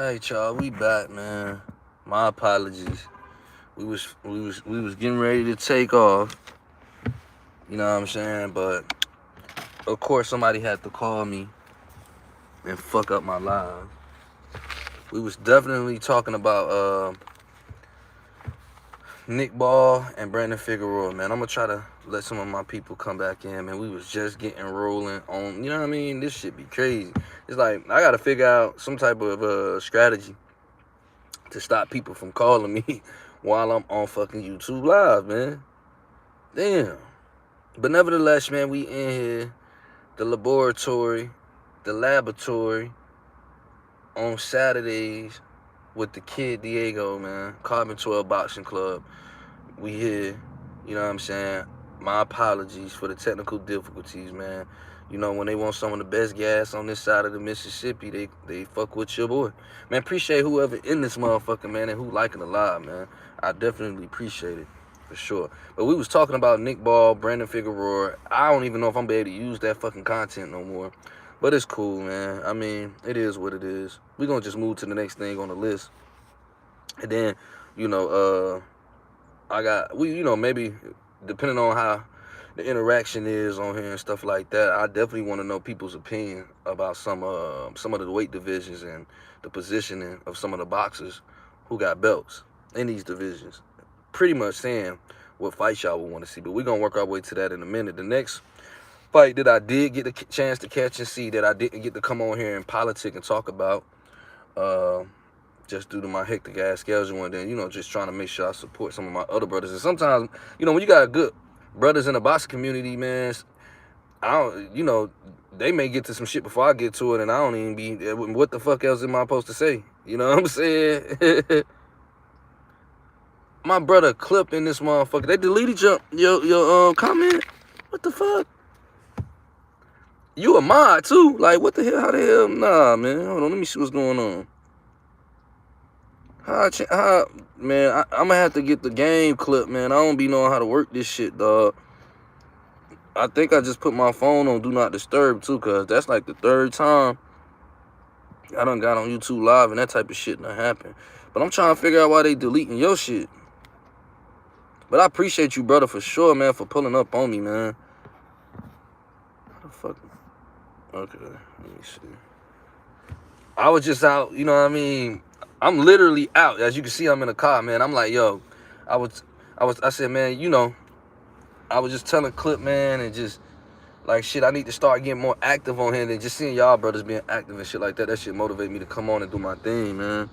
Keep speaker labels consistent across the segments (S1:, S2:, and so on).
S1: Alright, y'all, we back, man. My apologies. We was getting ready to take off. You know what I'm saying? But of course somebody had to call me and fuck up my live. We was definitely talking about Nick Ball and Brandon Figueroa, man. I'm gonna try to let some of my people come back in, man. We was just getting rolling on, you know what I mean? This shit be crazy. It's like I gotta figure out some type of strategy to stop people from calling me while I'm on fucking YouTube Live, man. Damn. But nevertheless, man, we in here, the laboratory on Saturdays with the kid Diego, man. Carbon 12 Boxing Club. We here, you know what I'm saying? My apologies for the technical difficulties, man. You know, when they want some of the best gas on this side of the Mississippi, they fuck with your boy. Man, appreciate whoever in this motherfucker, man, and who liking the live, man. I definitely appreciate it, for sure. But we was talking about Nick Ball, Brandon Figueroa. I don't even know if I'm able to use that fucking content no more. But it's cool, man. I mean, it is what it is. We're going to just move to the next thing on the list. And then, you know, maybe depending on how the interaction is on here and stuff like that, I definitely want to know people's opinion about some of the weight divisions and the positioning of some of the boxers who got belts in these divisions. Pretty much saying what fights y'all would want to see, but we're going to work our way to that in a minute. The next fight that I did get a chance to catch and see that I didn't get to come on here and politic and talk about, just due to my hectic ass schedule, and then, you know, just trying to make sure I support some of my other brothers. And sometimes, you know, when you got good brothers in the boxing community, man, they may get to some shit before I get to it, and I don't even be, what the fuck else am I supposed to say? You know what I'm saying? My brother Clip in this motherfucker, they deleted your comment? What the fuck? You a mod too? Like, what the hell? How the hell? Nah, man. Hold on, let me see what's going on. Man, I'm gonna have to get the game clip, man. I don't be knowing how to work this shit, dog. I think I just put my phone on Do Not Disturb, too, because that's like the third time I done got on YouTube Live and that type of shit done happened. But I'm trying to figure out why they deleting your shit. But I appreciate you, brother, for sure, man, for pulling up on me, man. What the fuck? Okay, let me see. I was just out, you know what I mean? I'm literally out. As you can see, I'm in a car, man. I'm like, yo, I said, man, you know, I was just telling Clip, man, and just like, shit, I need to start getting more active on here than just seeing y'all brothers being active and shit like that. That shit motivate me to come on and do my thing, man.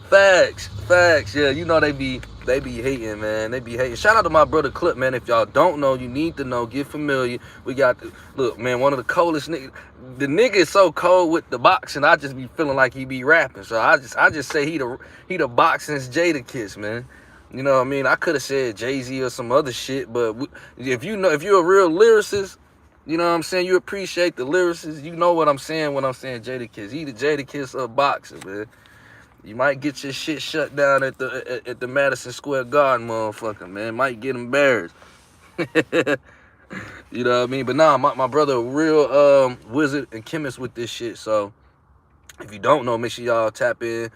S1: Facts. Yeah, you know they be hating, man. They be hating. Shout out to my brother Clip, man. If y'all don't know, you need to know. Get familiar. We got look, man. One of the coldest niggas. The nigga is so cold with the boxing. I just be feeling like he be rapping. So I just say he the boxing's Jadakiss, man. You know what I mean? I could have said Jay-Z or some other shit, but if you're a real lyricist, you know what I'm saying? You appreciate the lyricist. You know what I'm saying when I'm saying Jadakiss. He the Jadakiss of boxing, man. You might get your shit shut down at the Madison Square Garden, motherfucker, man. Might get embarrassed. You know what I mean? But nah, my brother a real wizard and chemist with this shit. So if you don't know, make sure y'all tap in.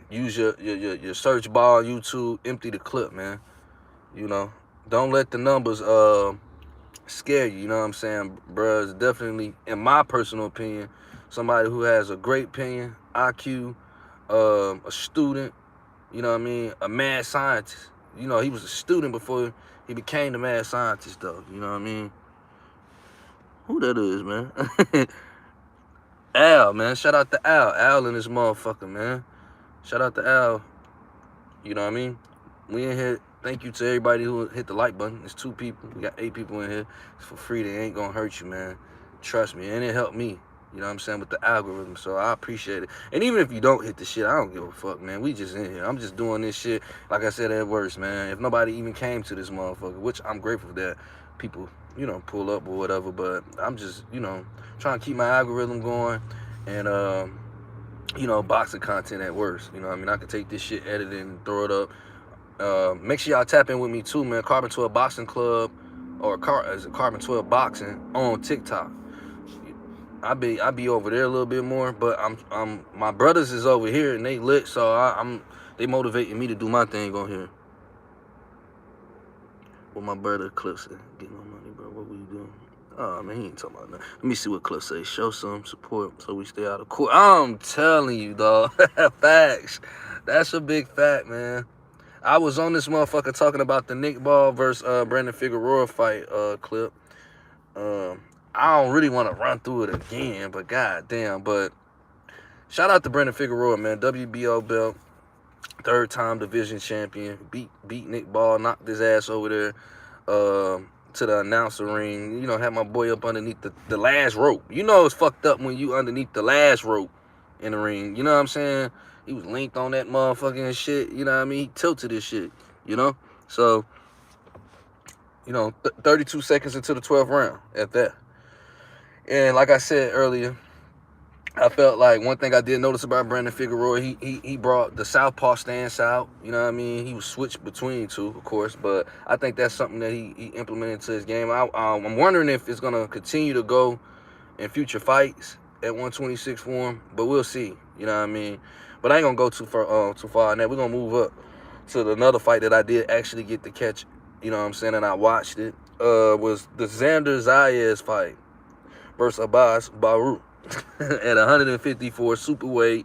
S1: Use your search bar on YouTube. Empty the clip, man. You know, don't let the numbers scare you. You know what I'm saying? Bruh is definitely, in my personal opinion, somebody who has a great opinion, IQ, a student, you know what I mean, a mad scientist. You know, he was a student before he became the mad scientist, though. You know what I mean? Who that is, man? Al, man. Shout out to Al. Al in this motherfucker, man. Shout out to Al. You know what I mean? We in here. Thank you to everybody who hit the like button. It's 2 people. We got 8 people in here. It's for free. They ain't gonna hurt you, man. Trust me. And it helped me. You know what I'm saying? With the algorithm. So I appreciate it. And even if you don't hit the shit, I don't give a fuck, man. We just in here. I'm just doing this shit, like I said, at worst, man. If nobody even came to this motherfucker, which I'm grateful that people, you know, pull up or whatever. But I'm just, you know, trying to keep my algorithm going. And, you know, boxing content at worst. You know what I mean? I can take this shit, edit it, and throw it up. Make sure y'all tap in with me, too, man. Carbon 12 Boxing Club. or is it Carbon 12 Boxing on TikTok. I be over there a little bit more, but I'm my brothers is over here and they lit, so they motivating me to do my thing on here. What my brother Cliff said, get no money, bro. What were you doing? Oh man, he ain't talking about nothing. Let me see what Cliff say. Show some support so we stay out of court. I'm telling you, dog. Facts. That's a big fact, man. I was on this motherfucker talking about the Nick Ball versus Brandon Figueroa fight clip. I don't really want to run through it again, but goddamn. But shout out to Brandon Figueroa, man. WBO belt, 3rd-time division champion. Beat Nick Ball, knocked his ass over there to the announcer ring. You know, had my boy up underneath the last rope. You know it's fucked up when you underneath the last rope in the ring. You know what I'm saying? He was linked on that motherfucking shit. You know what I mean? He tilted this shit, you know? So, you know, 32 seconds into the 12th round at that. And like I said earlier, I felt like one thing I did notice about Brandon Figueroa, he brought the southpaw stance out. You know what I mean? He was switched between two, of course, but I think that's something that he implemented to his game. I'm wondering if it's going to continue to go in future fights at 126 for him, but we'll see. You know what I mean? But I ain't going to go too far on that. We're going to move up to another fight that I did actually get to catch, you know what I'm saying, and I watched it, was the Xander Zayas fight versus Abbas Baru at 154 super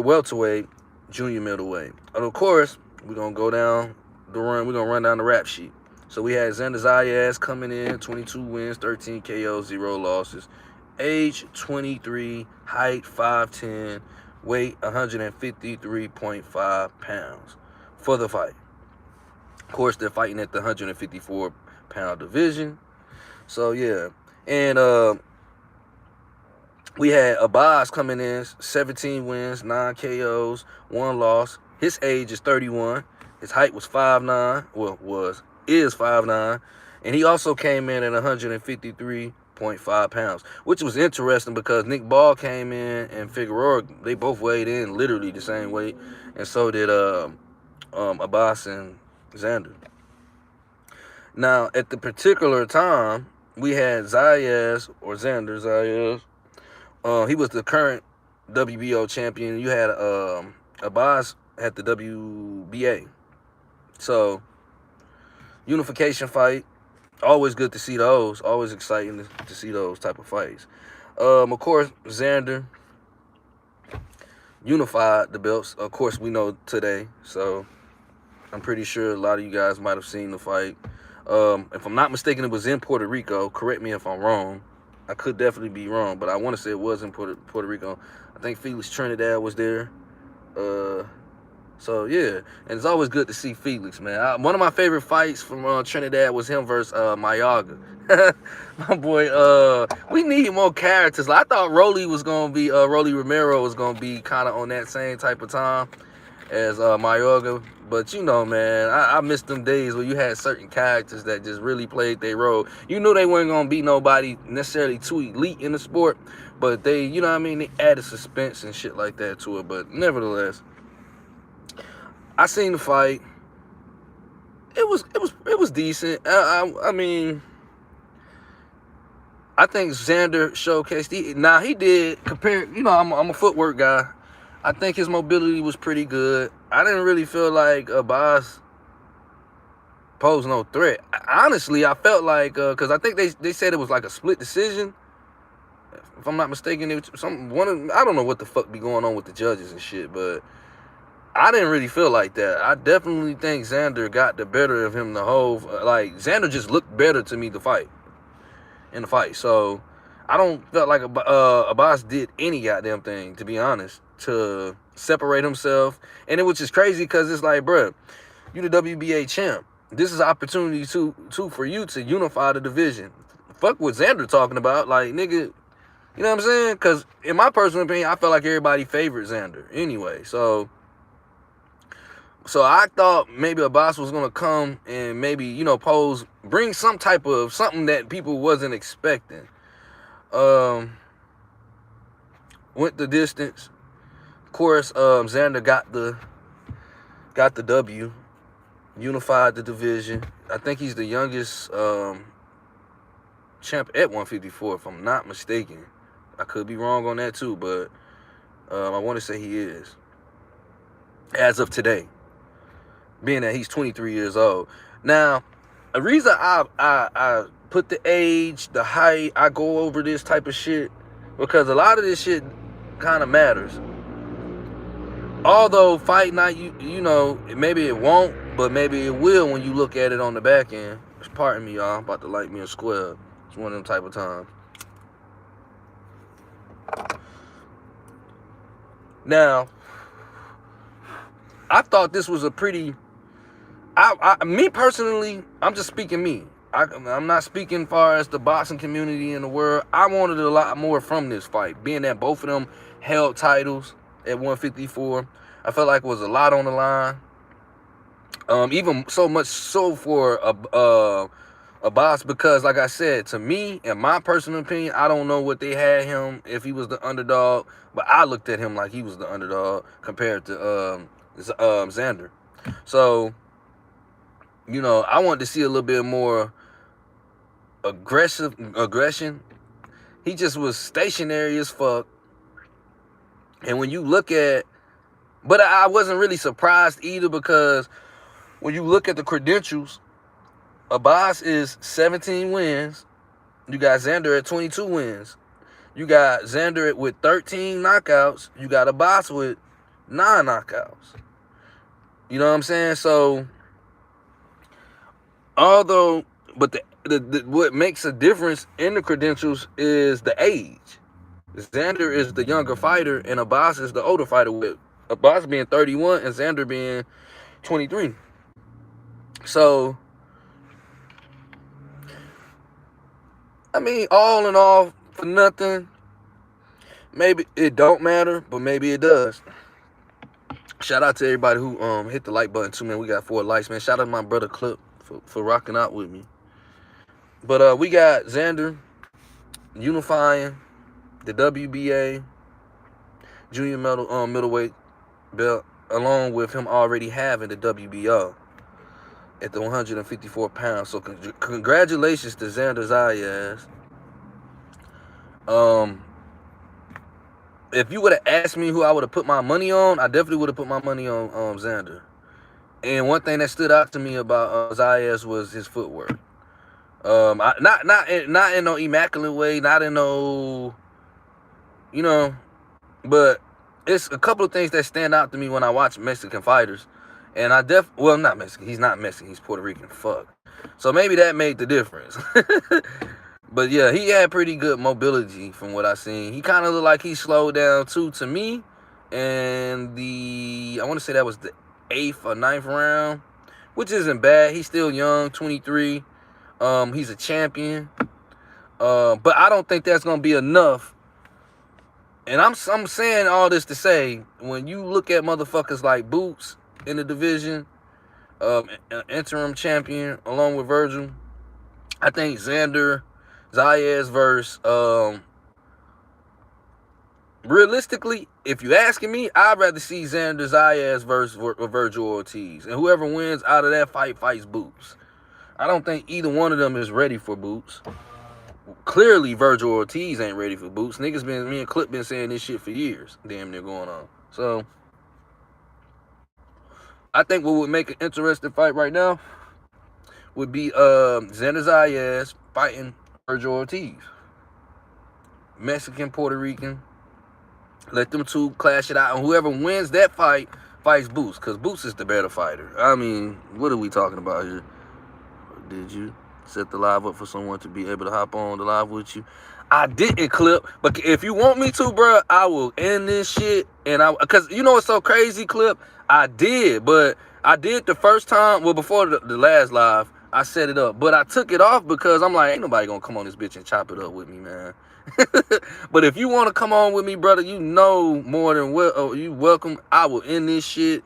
S1: welterweight, junior middleweight. And of course, we're going to go down the run. We're going to run down the rap sheet. So we had Xander Zayas coming in, 22 wins, 13 KOs, 0 losses. Age 23, height 5'10", weight 153.5 pounds for the fight. Of course, they're fighting at the 154-pound division. So, yeah. And we had Abbas coming in, 17 wins, 9 KOs, 1 loss. His age is 31. His height was 5'9", is 5'9", and he also came in at 153.5 pounds, which was interesting because Nick Ball came in and Figueroa, they both weighed in literally the same weight, and so did Abbas and Xander. Now, at the particular time, we had Zayas, or Xander Zayas. He was the current WBO champion. You had Abbas at the WBA. So, unification fight. Always good to see those. Always exciting to see those type of fights. Of course, Xander unified the belts. Of course, we know today. So, I'm pretty sure a lot of you guys might have seen the fight. If I'm not mistaken, it was in Puerto Rico. Correct me if I'm wrong. I could definitely be wrong, but I want to say it was in Puerto Rico. I think Felix Trinidad was there. So, yeah. And it's always good to see Felix, man. One of my favorite fights from Trinidad was him versus Mayaga. My boy, we need more characters. I thought Rolly Romero was going to be kind of on that same type of time as Mayaga. But, you know, man, I miss them days where you had certain characters that just really played their role. You knew they weren't going to be nobody necessarily too elite in the sport, but they, you know what I mean, they added suspense and shit like that to it. But nevertheless, I seen the fight. It was decent. I mean, I think Xander showcased. He did compare. You know, I'm a footwork guy. I think his mobility was pretty good. I didn't really feel like Abbas posed no threat. Honestly, I felt like because I think they said it was like a split decision. If I'm not mistaken, it was I don't know what the fuck be going on with the judges and shit, but I didn't really feel like that. I definitely think Xander got the better of him the whole. Like, Xander just looked better to me in the fight. So, I don't feel like Abbas did any goddamn thing, to be honest, to separate himself. And it was just crazy because it's like, bruh, you the WBA champ. This is an opportunity for you to unify the division. Fuck what Xander talking about. Like, nigga, you know what I'm saying? Because in my personal opinion, I felt like everybody favored Xander anyway. So I thought maybe Abbas was going to come and maybe, you know, bring some type of something that people wasn't expecting. Went the distance. Of course, Xander got the W. unified the division. I think he's the youngest champ at 154, if I'm not mistaken. I could be wrong on that too, but I want to say he is. As of today, being that he's 23 years old. Now, a reason I put the age, the height, I go over this type of shit, because a lot of this shit kind of matters. Although fight night, you know, maybe it won't, but maybe it will when you look at it on the back end. Pardon me, y'all. I'm about to light me a square. It's one of them type of times. Now, I thought this was a pretty... me personally, I'm just speaking me. I'm not speaking far as the boxing community in the world. I wanted a lot more from this fight, being that both of them held titles at 154. I felt like it was a lot on the line. Even so much so for a boss, because like I said, to me, in my personal opinion, I don't know what they had him if he was the underdog, but I looked at him like he was the underdog compared to Xander. So, you know, I wanted to see a little bit more aggression. He just was stationary as fuck. And when you look at, but I wasn't really surprised either, because when you look at the credentials, Abbas is 17 wins. You got Xander at 22 wins. You got Xander with 13 knockouts. You got Abbas with 9 knockouts. You know what I'm saying? So, although, but the what makes a difference in the credentials is the age. Xander is the younger fighter, and Abbas is the older fighter, with Abbas being 31 and Xander being 23. So, I mean, all in all, for nothing, maybe it don't matter, but maybe it does. Shout out to everybody who hit the like button too, man. We got 4 likes, man. Shout out to my brother Clip for rocking out with me. But we got Xander unifying the WBA junior middleweight belt, along with him already having the WBO at the 154 pounds. So congratulations to Xander Zayas. If you would have asked me who I would have put my money on, I definitely would have put my money on Xander. And one thing that stood out to me about Zayas was his footwork. Not in no immaculate way, not in no, you know, but it's a couple of things that stand out to me when I watch Mexican fighters. And well, not Mexican. He's not Mexican. He's Puerto Rican. Fuck. So maybe that made the difference. But yeah, he had pretty good mobility from what I seen. He kind of looked like he slowed down too to me. And I want to say that was the 8th or 9th round, which isn't bad. He's still young, 23. He's a champion. But I don't think that's going to be enough. And I'm saying all this to say, when you look at motherfuckers like Boots in the division, interim champion along with Virgil, I think Xander Zayas versus, realistically, if you asking me, I'd rather see Xander Zayas versus Virgil Ortiz. And whoever wins out of that fight fights Boots. I don't think either one of them is ready for Boots. Clearly, Virgil Ortiz ain't ready for Boots. Me and Clip been saying this shit for years. Damn near going on. So, I think what would make an interesting fight right now would be Xander Zayas fighting Virgil Ortiz. Mexican, Puerto Rican. Let them two clash it out. And whoever wins that fight fights Boots. Because Boots is the better fighter. I mean, what are we talking about here? Did you set the live up for someone to be able to hop on the live with you? I didn't, Clip. But if you want me to, bro, I will end this shit. And because you know what's so crazy, Clip? I did. But I did the first time. Well, before the last live, I set it up. But I took it off because I'm like, ain't nobody going to come on this bitch and chop it up with me, man. But if you want to come on with me, brother, you know more than well. You welcome. I will end this shit.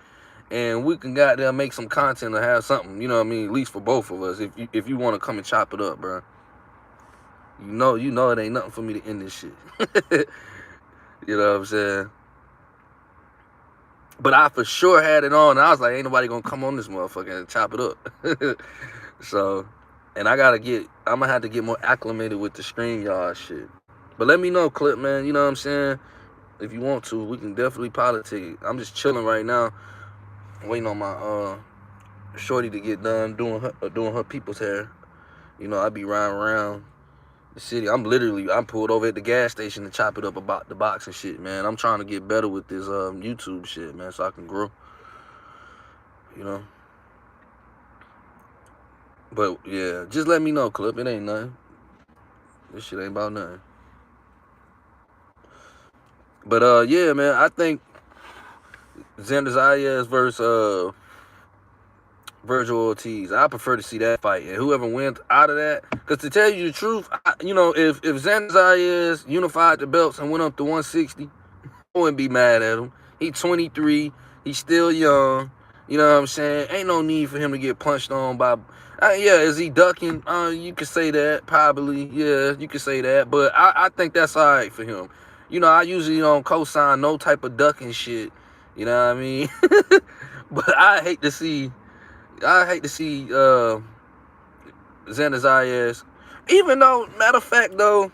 S1: And we can goddamn make some content or have something, you know what I mean, at least for both of us. If you want to come and chop it up, bro. You know it ain't nothing for me to end this shit. You know what I'm saying? But I for sure had it on. And I was like, ain't nobody gonna come on this motherfucker and chop it up. So, and I'm gonna have to get more acclimated with the StreamYard shit. But let me know, Clip, man. You know what I'm saying? If you want to, we can definitely politic. I'm just chilling right now, waiting on my shorty to get done doing her people's hair. You know, I be riding around the city. I'm pulled over at the gas station to chop it up about the box and shit, man. I'm trying to get better with this YouTube shit, man, so I can grow. You know. But yeah, just let me know, Clip. It ain't nothing. This shit ain't about nothing. But yeah, man, I think Xander Zayas versus Virgil Ortiz. I prefer to see that fight, and whoever wins out of that. Because to tell you the truth, you know, if Xander Zayas unified the belts and went up to 160, I wouldn't be mad at him. He's 23. He's still young. You know what I'm saying? Ain't no need for him to get punched on by. Yeah, is he ducking? You could say that, probably. Yeah, you could say that. But I think that's all right for him. You know, I usually don't co-sign no type of ducking shit. You know what I mean? But I hate to see Xander Zayas. Even though, matter of fact, though,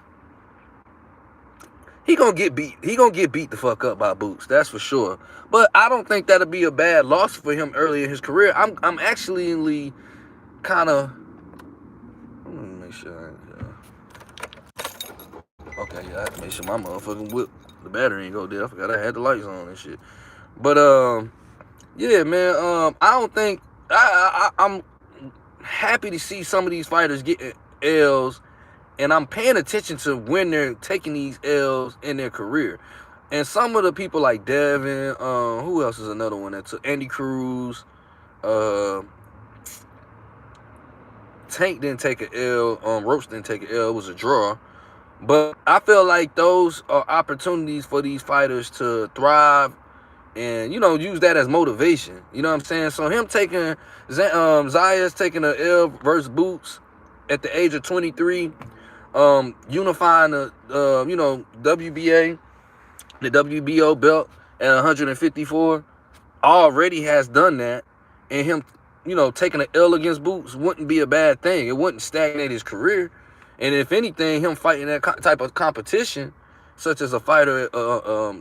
S1: he gonna get beat. He gonna get beat the fuck up by Boots. That's for sure. But I don't think that'll be a bad loss for him early in his career. I'm actually kind of. Let me make sure. Okay, yeah, I have to make sure my motherfucking whip, the battery ain't go dead. I forgot I had the lights on and shit. But yeah, man. I don't think I'm happy to see some of these fighters getting L's, and I'm paying attention to when they're taking these L's in their career. And some of the people like Devin, who else is another one that took Andy Cruz, Tank didn't take an L, Roach didn't take an L, it was a draw. But I feel like those are opportunities for these fighters to thrive and, you know, use that as motivation. You know what I'm saying? So him taking, Zayas taking an L versus Boots at the age of 23, unifying the, you know, WBA, the WBO belt at 154, already has done that. And him, you know, taking an L against Boots wouldn't be a bad thing. It wouldn't stagnate his career. And if anything, him fighting that type of competition, such as a fighter,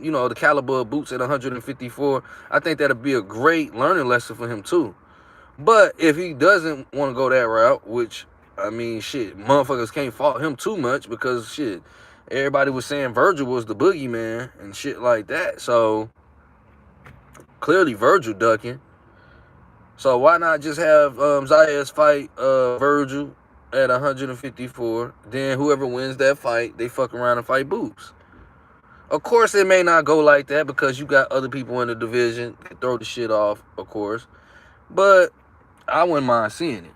S1: you know, the caliber of Boots at 154, I think that'll be a great learning lesson for him too. But if he doesn't want to go that route, which, I mean, shit, motherfuckers can't fault him too much because, shit, everybody was saying Virgil was the boogeyman and shit like that. So, clearly Virgil ducking. So why not just have Zayas fight Virgil at 154, then whoever wins that fight, they fuck around and fight Boots. Of course, it may not go like that because you got other people in the division that throw the shit off, of course. But I wouldn't mind seeing it.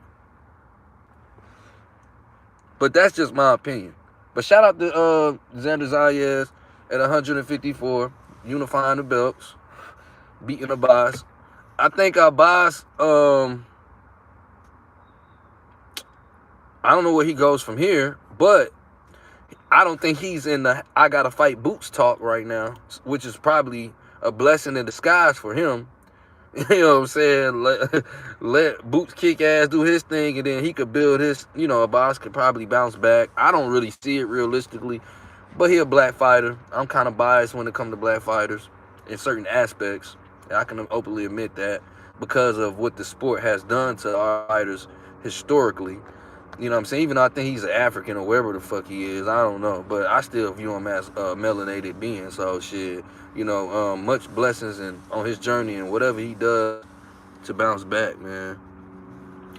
S1: But that's just my opinion. But shout out to Xander Zayas at 154, unifying the belts, beating the boss. I think our boss, I don't know where he goes from here, but I don't think he's in the I gotta fight Boots talk right now, which is probably a blessing in disguise for him. You know what I'm saying? Let Boots kick ass, do his thing, and then he could build his, you know, a boss could probably bounce back. I don't really see it realistically, but he a black fighter. I'm kind of biased when it comes to black fighters in certain aspects. I can openly admit that because of what the sport has done to our fighters historically. You know what I'm saying? Even though I think he's an African or wherever the fuck he is, I don't know. But I still view him as a melanated being. So shit, you know, much blessings on his journey and whatever he does to bounce back, man.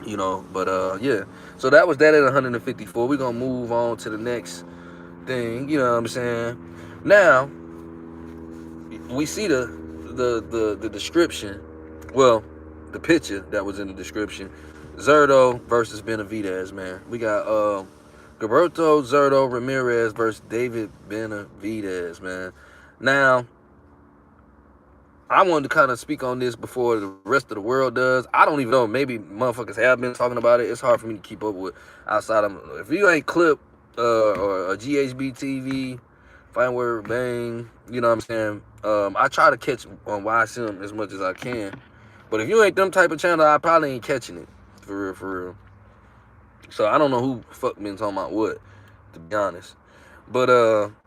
S1: You know, but yeah. So that was that at 154. We're gonna move on to the next thing. You know what I'm saying? Now we see the description. Well, the picture that was in the description. Zurdo versus Benavidez, man. We got Gilberto, Zurdo, Ramirez versus David Benavidez, man. Now, I wanted to kind of speak on this before the rest of the world does. I don't even know. Maybe motherfuckers have been talking about it. It's hard for me to keep up with outside of. If you ain't Clip or a GHB TV Fighting Word, Bang, you know what I'm saying? I try to catch on YSM as much as I can. But if you ain't them type of channel, I probably ain't catching it. For real, for real. So I don't know who fuck been talking about what, to be honest. But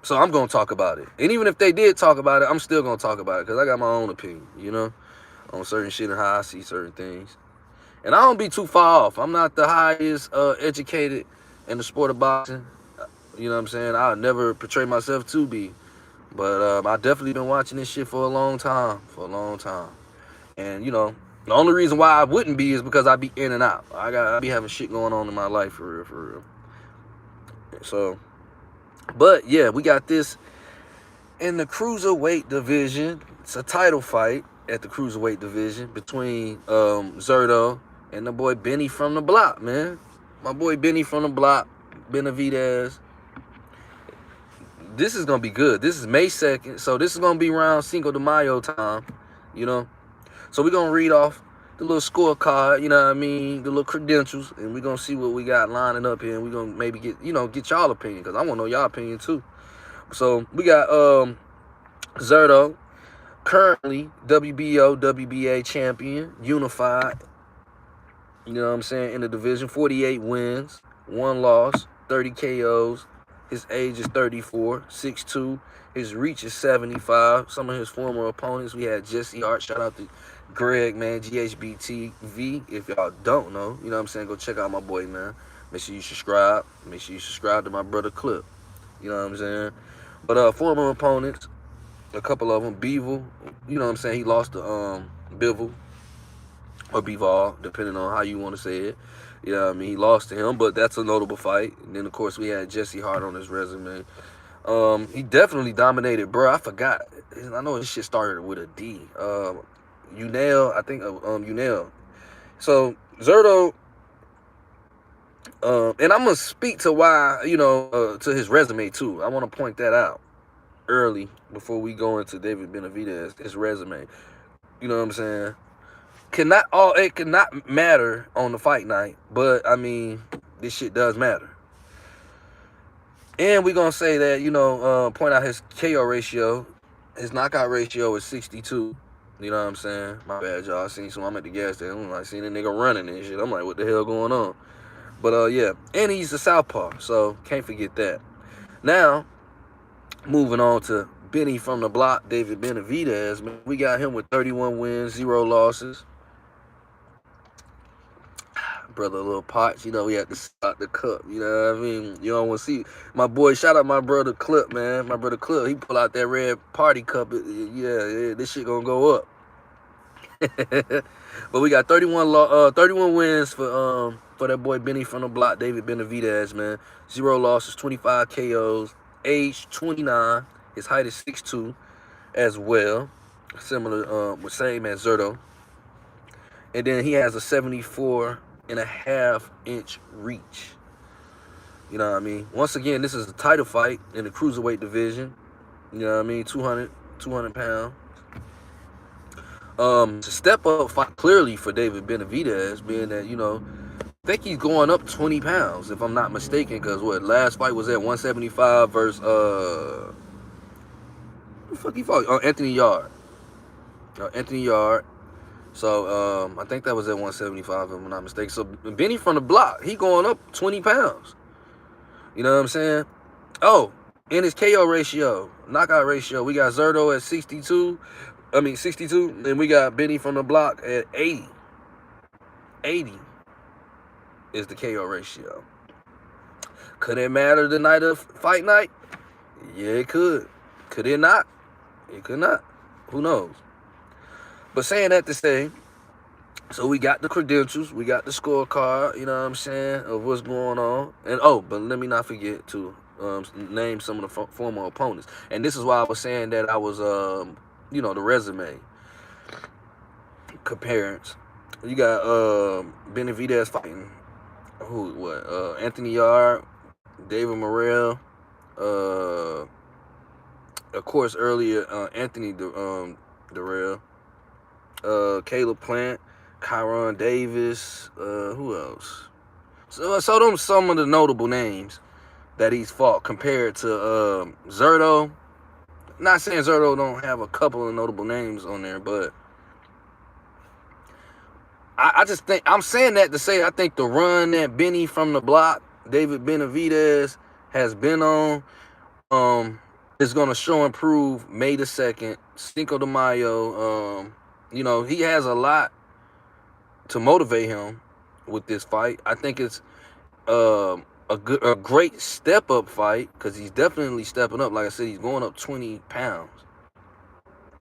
S1: so I'm gonna talk about it. And even if they did talk about it, I'm still gonna talk about it because I got my own opinion, you know, on certain shit and how I see certain things. And I don't be too far off. I'm not the highest educated in the sport of boxing. You know what I'm saying? I'll never portray myself to be. But I definitely been watching this shit for a long time. And, you know, the only reason why I wouldn't be is because I be in and out. I be having shit going on in my life, for real, for real. So, but, yeah, we got this in the cruiserweight division. It's a title fight at the cruiserweight division between Zurdo and the boy Benny from the block, man. My boy Benny from the block, Benavidez. This is going to be good. This is May 2nd, so this is going to be around Cinco de Mayo time, you know. So we're going to read off the little scorecard, you know what I mean, the little credentials, and we're going to see what we got lining up here, and we're going to maybe get, you know, get y'all opinion, because I want to know y'all opinion too. So we got Zurdo, currently WBO, WBA champion, unified, you know what I'm saying, in the division, 48 wins, 1 loss, 30 KOs. His age is 34, 6'2". His reach is 75. Some of his former opponents, we had Jesse Hart. Shout out to Greg, man, GHBTV. If y'all don't know, you know what I'm saying, go check out my boy, man. Make sure you subscribe. Make sure you subscribe to my brother Clip. You know what I'm saying? But former opponents, a couple of them, Bevel, you know what I'm saying, he lost to Bivol or Bivol, depending on how you want to say it. You know what I mean? He lost to him, but that's a notable fight. And then, of course, we had Jesse Hart on his resume. He definitely dominated, bro. I forgot. I know his shit started with a D. Unel, I think, Unel. So, Zurdo, and I'm going to speak to why, you know, to his resume, too. I want to point that out early before we go into David Benavidez, his resume. You know what I'm saying? It cannot matter on the fight night, but I mean, this shit does matter. And we're gonna say that, you know, point out his KO ratio, his knockout ratio is 62. You know what I'm saying? My bad, y'all. I seen some. I'm at the gas station. I'm like, seeing a nigga running and shit. I'm like, what the hell going on? But yeah, and he's a southpaw, so can't forget that. Now, moving on to Benny from the block, David Benavidez. Man, we got him with 31 wins, 0 losses. Brother, a little Potts, you know, we had to start the cup, you know what I mean? You don't want to see my boy. Shout out my brother Clip, man. My brother Clip, he pull out that red party cup. Yeah, this shit gonna go up. But we got 31 wins for that boy Benny from the block, David Benavidez, man. 0 losses, 25 KOs, age 29. His height is 6'2" as well, similar, same as Zurdo. And then he has a 74.5-inch reach. You know what I mean? Once again, this is a title fight in the cruiserweight division. You know what I mean? 200 pounds. To step up fight clearly for David Benavidez, being that, you know, I think he's going up 20 pounds, if I'm not mistaken, because last fight was at 175 versus, who the fuck he fought? Anthony Yard. Anthony Yard. So, I think that was at 175, if I'm not mistaken. So, Benny from the block, he going up 20 pounds. You know what I'm saying? Oh, in his KO ratio, knockout ratio, we got Zurdo at 62. And we got Benny from the block at 80. 80 is the KO ratio. Could it matter the night of fight night? Yeah, it could. Could it not? It could not. Who knows? But saying that to say, so we got the credentials, we got the scorecard, you know what I'm saying, of what's going on. And but let me not forget to name some of the former opponents. And this is why I was saying that I was, you know, the resume comparison. You got Benavidez fighting Anthony Yard, David Morrell, of course earlier Anthony Durrell, Caleb Plant, Kyron Davis, who else? So them some of the notable names that he's fought compared to Zurdo. Not saying Zurdo don't have a couple of notable names on there, but I just think, I'm saying that to say I think the run that Benny from the block, David Benavidez, has been on is going to show and prove May the 2nd, Cinco de Mayo. You know, he has a lot to motivate him with this fight. I think it's a great step-up fight because he's definitely stepping up. Like I said, he's going up 20 pounds.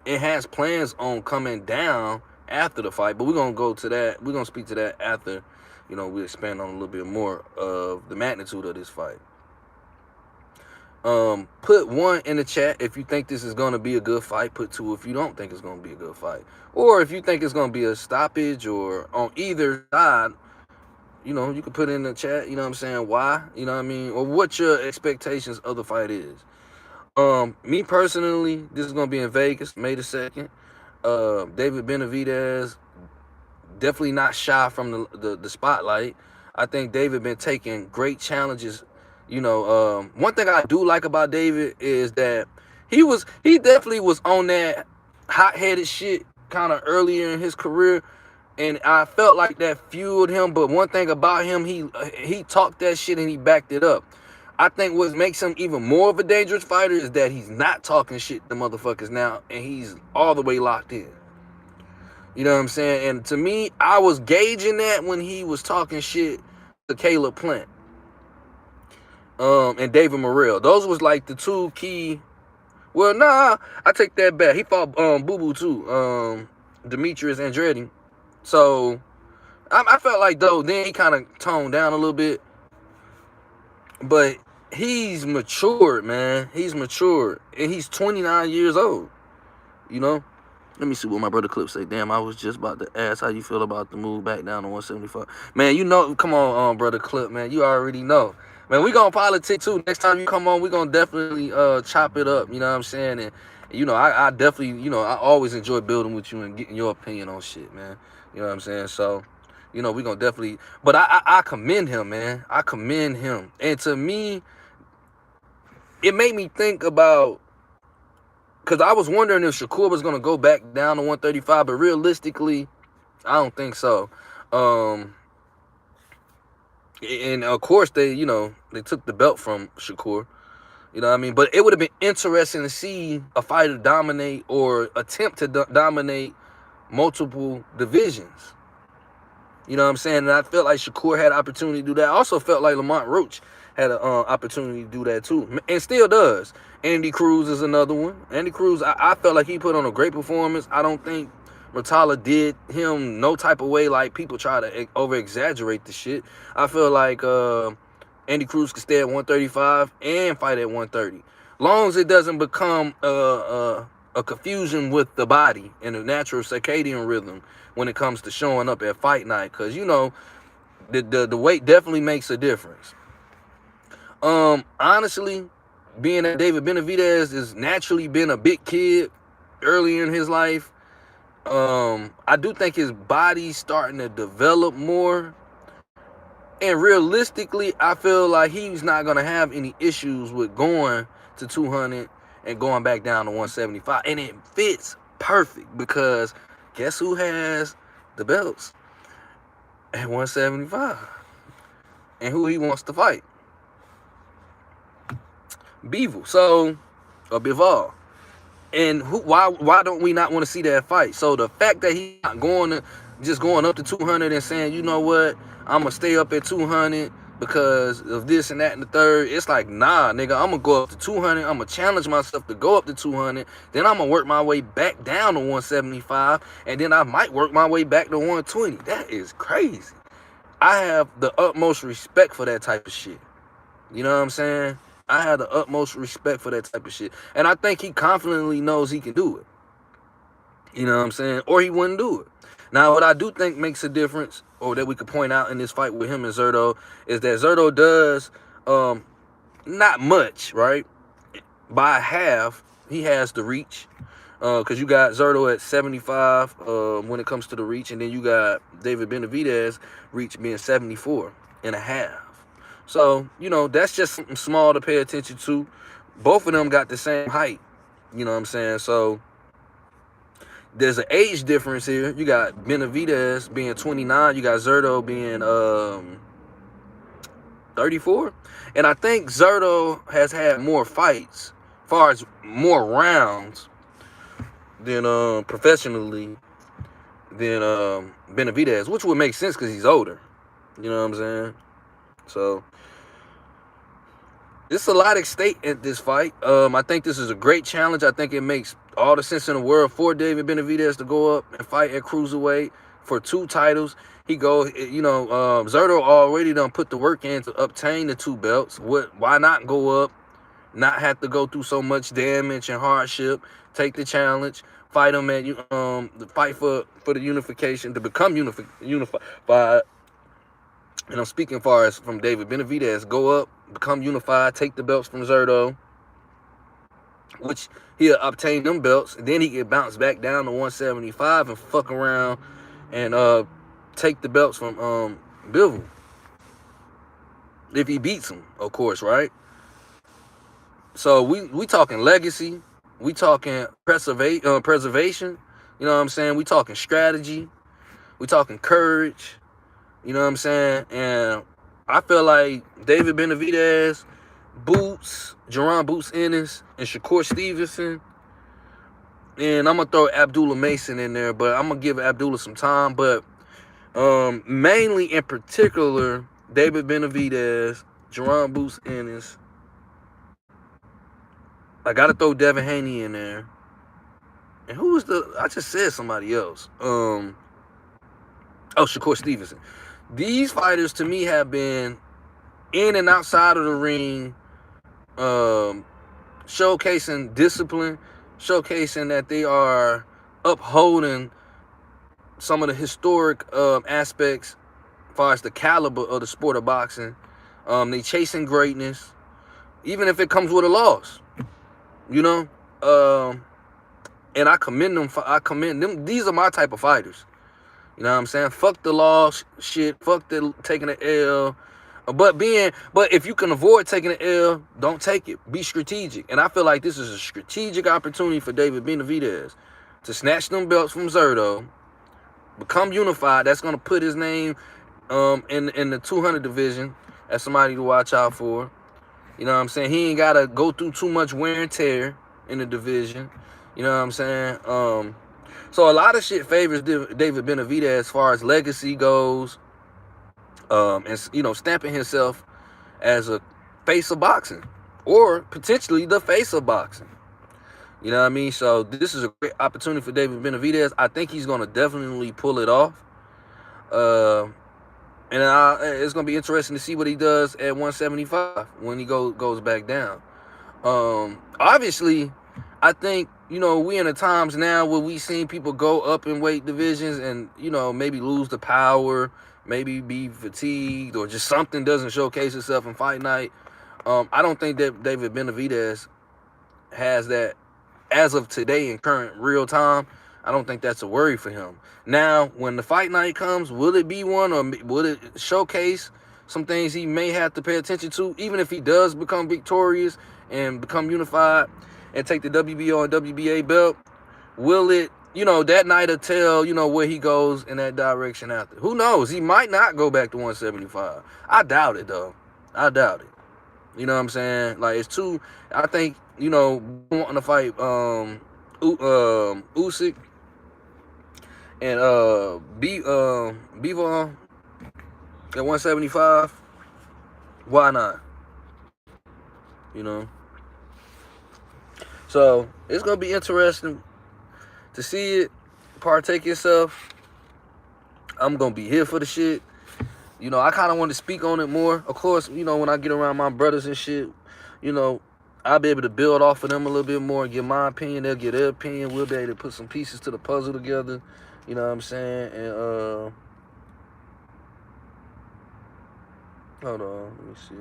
S1: It has plans on coming down after the fight, but we're going to go to that. We're going to speak to that after, you know, we expand on a little bit more of the magnitude of this fight. Put 1 in the chat if you think this is going to be a good fight. Put 2 if you don't think it's going to be a good fight. Or if you think it's going to be a stoppage or on either side, you know, you can put in the chat, you know what I'm saying, why, you know what I mean, or what your expectations of the fight is. Me personally, this is going to be in Vegas, May the 2nd. David Benavidez, definitely not shy from the spotlight. I think David been taking great challenges. You know, one thing I do like about David is that he definitely was on that hot-headed shit kind of earlier in his career, and I felt like that fueled him. But one thing about him, he talked that shit and he backed it up. I think what makes him even more of a dangerous fighter is that he's not talking shit to motherfuckers now, and he's all the way locked in. You know what I'm saying? And to me, I was gauging that when he was talking shit to Caleb Plant. And David Morrell. Those was like the 2 key. Well, nah, I take that back. He fought Boo Boo too. Demetrius Andretti. So I felt like though then he kind of toned down a little bit. But he's matured, man. He's matured. And he's 29 years old. You know? Let me see what my brother Clip say. Damn, I was just about to ask how you feel about the move back down to 175. Man, you know, come on, brother Clip, man. You already know. Man, we gonna politic too. Next time you come on, we gonna definitely chop it up. You know what I'm saying? And you know, I definitely, you know, I always enjoy building with you and getting your opinion on shit, man. You know what I'm saying? So, you know, we gonna definitely. But I commend him, man. I commend him. And to me, it made me think about, because I was wondering if Shakur was gonna go back down to 135, but realistically, I don't think so. And of course they, you know, they took the belt from Shakur. You know what I mean? But it would have been interesting to see a fighter dominate or attempt to dominate multiple divisions. You know what I'm saying? And I felt like Shakur had an opportunity to do that. I also felt like Lamont Roach had an opportunity to do that too. And still does. Andy Cruz is another one. Andy Cruz, I felt like he put on a great performance. I don't think Murtala did him no type of way like people try to over-exaggerate the shit. I feel like Andy Cruz could stay at 135 and fight at 130. Long as it doesn't become a confusion with the body and the natural circadian rhythm when it comes to showing up at fight night. Because, you know, the weight definitely makes a difference. Honestly, being that David Benavidez has naturally been a big kid earlier in his life, I do think his body's starting to develop more. And realistically, I feel like he's not going to have any issues with going to 200 and going back down to 175. And it fits perfect because guess who has the belts at 175? And who he wants to fight? Bivol. So, or Bivol. And why don't we not want to see that fight? So the fact that he's not just going up to 200 and saying, you know what, I'm going to stay up at 200 because of this and that and the third. It's like, nah, nigga, I'm going to go up to 200. I'm going to challenge myself to go up to 200. Then I'm going to work my way back down to 175. And then I might work my way back to 120. That is crazy. I have the utmost respect for that type of shit. You know what I'm saying? I have the utmost respect for that type of shit. And I think he confidently knows he can do it. You know what I'm saying? Or he wouldn't do it. Now, what I do think makes a difference, or that we could point out in this fight with him and Zurdo, is that Zurdo does not much, right? By half, he has the reach. Because you got Zurdo at 75 when it comes to the reach. And then you got David Benavidez reach being 74 and a half. So, you know, that's just something small to pay attention to. Both of them got the same height. You know what I'm saying? So there's an age difference here. You got Benavidez being 29. You got Zurdo being 34. And I think Zurdo has had more fights, as far as more rounds than professionally than Benavidez, which would make sense because he's older. You know what I'm saying? So it's a lot at stake at this fight. I think this is a great challenge. I think it makes all the sense in the world for David Benavidez to go up and fight at cruiserweight for 2 titles. He Zurdo already done put the work in to obtain the 2 belts. Why not go up, not have to go through so much damage and hardship, take the challenge, fight him at the fight for the unification, to become unified. And I'm speaking far as from David Benavidez, go up, become unified, take the belts from Zurdo, which he'll obtain them belts, and then he can bounce back down to 175 and fuck around and take the belts from Bivol. If he beats him, of course, right? So we talking legacy, we talking preservation, you know what I'm saying? We talking strategy, we talking courage. You know what I'm saying? And I feel like David Benavidez, Jerron Boots Ennis, and Shakur Stevenson. And I'm going to throw Abdullah Mason in there, but I'm going to give Abdullah some time. But mainly in particular, David Benavidez, Jerron Boots Ennis. I got to throw Devin Haney in there. And who was I just said somebody else. Shakur Stevenson. These fighters, to me, have been in and outside of the ring, showcasing discipline, showcasing that they are upholding some of the historic aspects as far as the caliber of the sport of boxing. They chasing greatness, even if it comes with a loss, you know? And I commend them. These are my type of fighters. You know what I'm saying? Fuck the loss shit. Fuck the taking the L. But if you can avoid taking the L, don't take it. Be strategic. And I feel like this is a strategic opportunity for David Benavidez to snatch them belts from Zurdo, become unified. That's gonna put his name in the 200 division as somebody to watch out for. You know what I'm saying? He ain't gotta go through too much wear and tear in the division. You know what I'm saying? So a lot of shit favors David Benavidez as far as legacy goes, and, you know, stamping himself as a face of boxing, or potentially the face of boxing. You know what I mean? So this is a great opportunity for David Benavidez. I think he's going to definitely pull it off. And it's going to be interesting to see what he does at 175 when he goes back down. Obviously, I think, you know, we in the times now where we seen people go up in weight divisions and, you know, maybe lose the power, maybe be fatigued, or just something doesn't showcase itself in fight night. I don't think that David Benavidez has that as of today in current real time. I don't think that's a worry for him. Now, when the fight night comes, will it be one, or will it showcase some things he may have to pay attention to, even if he does become victorious and become unified and take the WBO and WBA belt? Will it, you know, that night will tell, you know, where he goes in that direction after. Who knows? He might not go back to 175. I doubt it, though. I doubt it. You know what I'm saying? Like, it's too, I think, you know, wanting to fight Usyk and Bivol at 175. Why not? You know? So it's gonna be interesting to see it, partake yourself. I'm gonna be here for the shit. You know, I kind of want to speak on it more. Of course, you know, when I get around my brothers and shit, you know, I'll be able to build off of them a little bit more and give my opinion. They'll get their opinion. We'll be able to put some pieces to the puzzle together. You know what I'm saying? And hold on, let me see.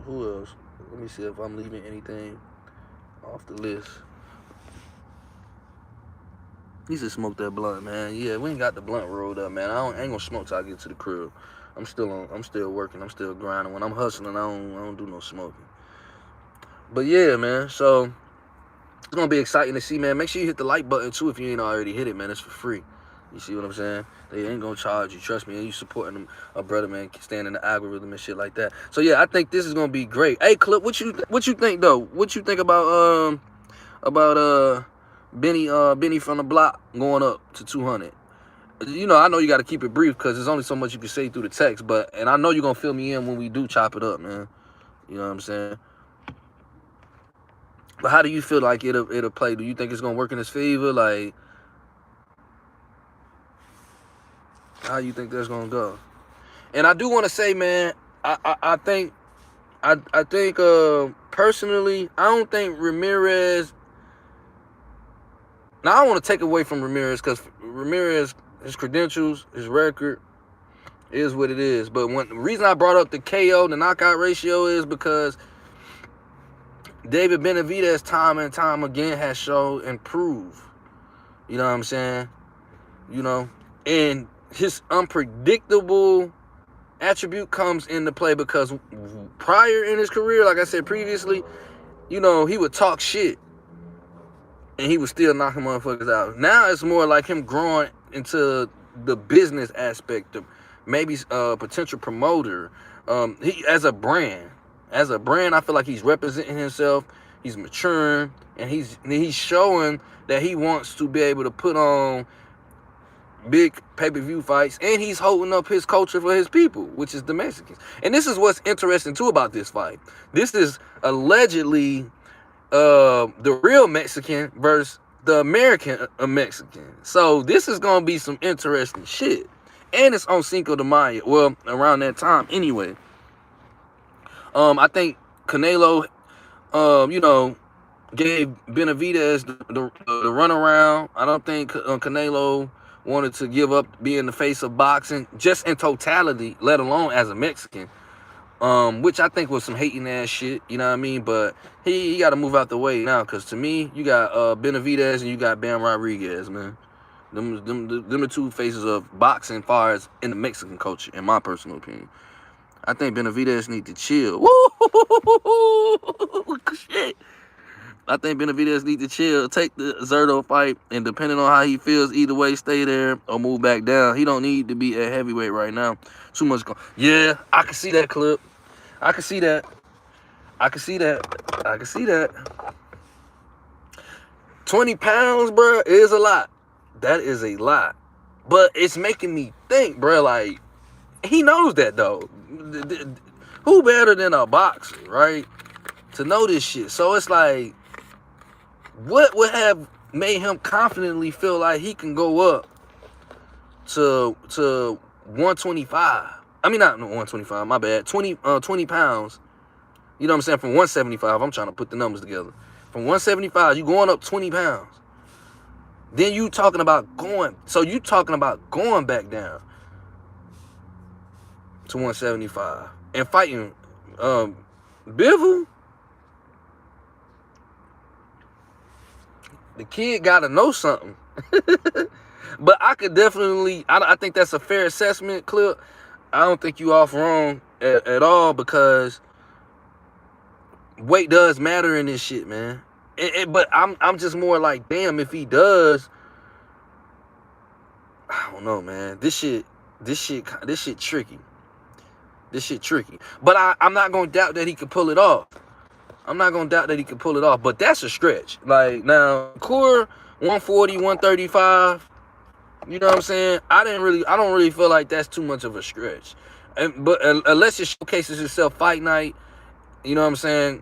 S1: Who else? Let me see if I'm leaving anything off the list. He said smoke that blunt, man. Yeah, we ain't got the blunt rolled up, man. I ain't gonna smoke till I get to the crib. I'm still working. I'm still grinding. When I'm hustling, I don't do no smoking. But yeah, man. So it's gonna be exciting to see, man. Make sure you hit the like button too if you ain't already hit it, man. It's for free. You see what I'm saying? They ain't gonna charge you. Trust me. And you supporting them, a brother, man, staying in the algorithm and shit like that. So yeah, I think this is gonna be great. Hey, Clip, what you think though? What you think about Benny from the block going up to 200? You know, I know you got to keep it brief because there's only so much you can say through the text. And I know you're gonna fill me in when we do chop it up, man. You know what I'm saying? But how do you feel like it'll play? Do you think it's gonna work in his favor? Like, how you think that's gonna go? And I do want to say, man, I think personally, I don't think Ramirez. Now I don't want to take away from Ramirez because Ramirez, his credentials, his record is what it is. But the reason I brought up the KO, the knockout ratio, is because David Benavidez time and time again has shown and proved. You know what I'm saying? You know, and his unpredictable attribute comes into play because prior in his career, like I said previously, you know, he would talk shit and he was still knocking motherfuckers out. Now it's more like him growing into the business aspect of maybe a potential promoter. He as a brand, I feel like he's representing himself. He's maturing, and he's showing that he wants to be able to put on big pay-per-view fights, and he's holding up his culture for his people, which is the Mexicans. And this is what's interesting too about this fight. This is allegedly the real Mexican versus the American Mexican. So this is gonna be some interesting shit. And it's on Cinco de Mayo. Well, around that time anyway. I think Canelo, you know, gave Benavidez the runaround. I don't think Canelo wanted to give up being the face of boxing, just in totality, let alone as a Mexican. Which I think was some hating ass shit, you know what I mean? But he got to move out the way now, because to me, you got Benavidez and you got Bam Rodriguez, man. Them the two faces of boxing far as in the Mexican culture, in my personal opinion. I think Benavidez need to chill. Woo! Shit. I think Benavidez need to chill. Take the Zurdo fight, and depending on how he feels, either way, stay there or move back down. He don't need to be at heavyweight right now. Too much. Yeah, I can see that, Clip. I can see that. 20 pounds, bro, is a lot. That is a lot. But it's making me think, bro, like, he knows that, though. Who better than a boxer, right? To know this shit. So it's like, what would have made him confidently feel like he can go up to 125? I mean, not 125, my bad. 20 pounds. You know what I'm saying? From 175, I'm trying to put the numbers together. From 175, you going up 20 pounds. Then you talking about going back down to 175 and fighting Bivol. The kid got to know something. But I could definitely, I think that's a fair assessment, Clip. I don't think you off wrong at all, because weight does matter in this shit, man. But I'm just more like, damn, if he does, I don't know, man. This shit tricky. This shit tricky. But I'm not gonna doubt that he could pull it off. But that's a stretch. Like, now, core 140, 135. You know what I'm saying? I don't really feel like that's too much of a stretch. But unless it showcases itself fight night, you know what I'm saying?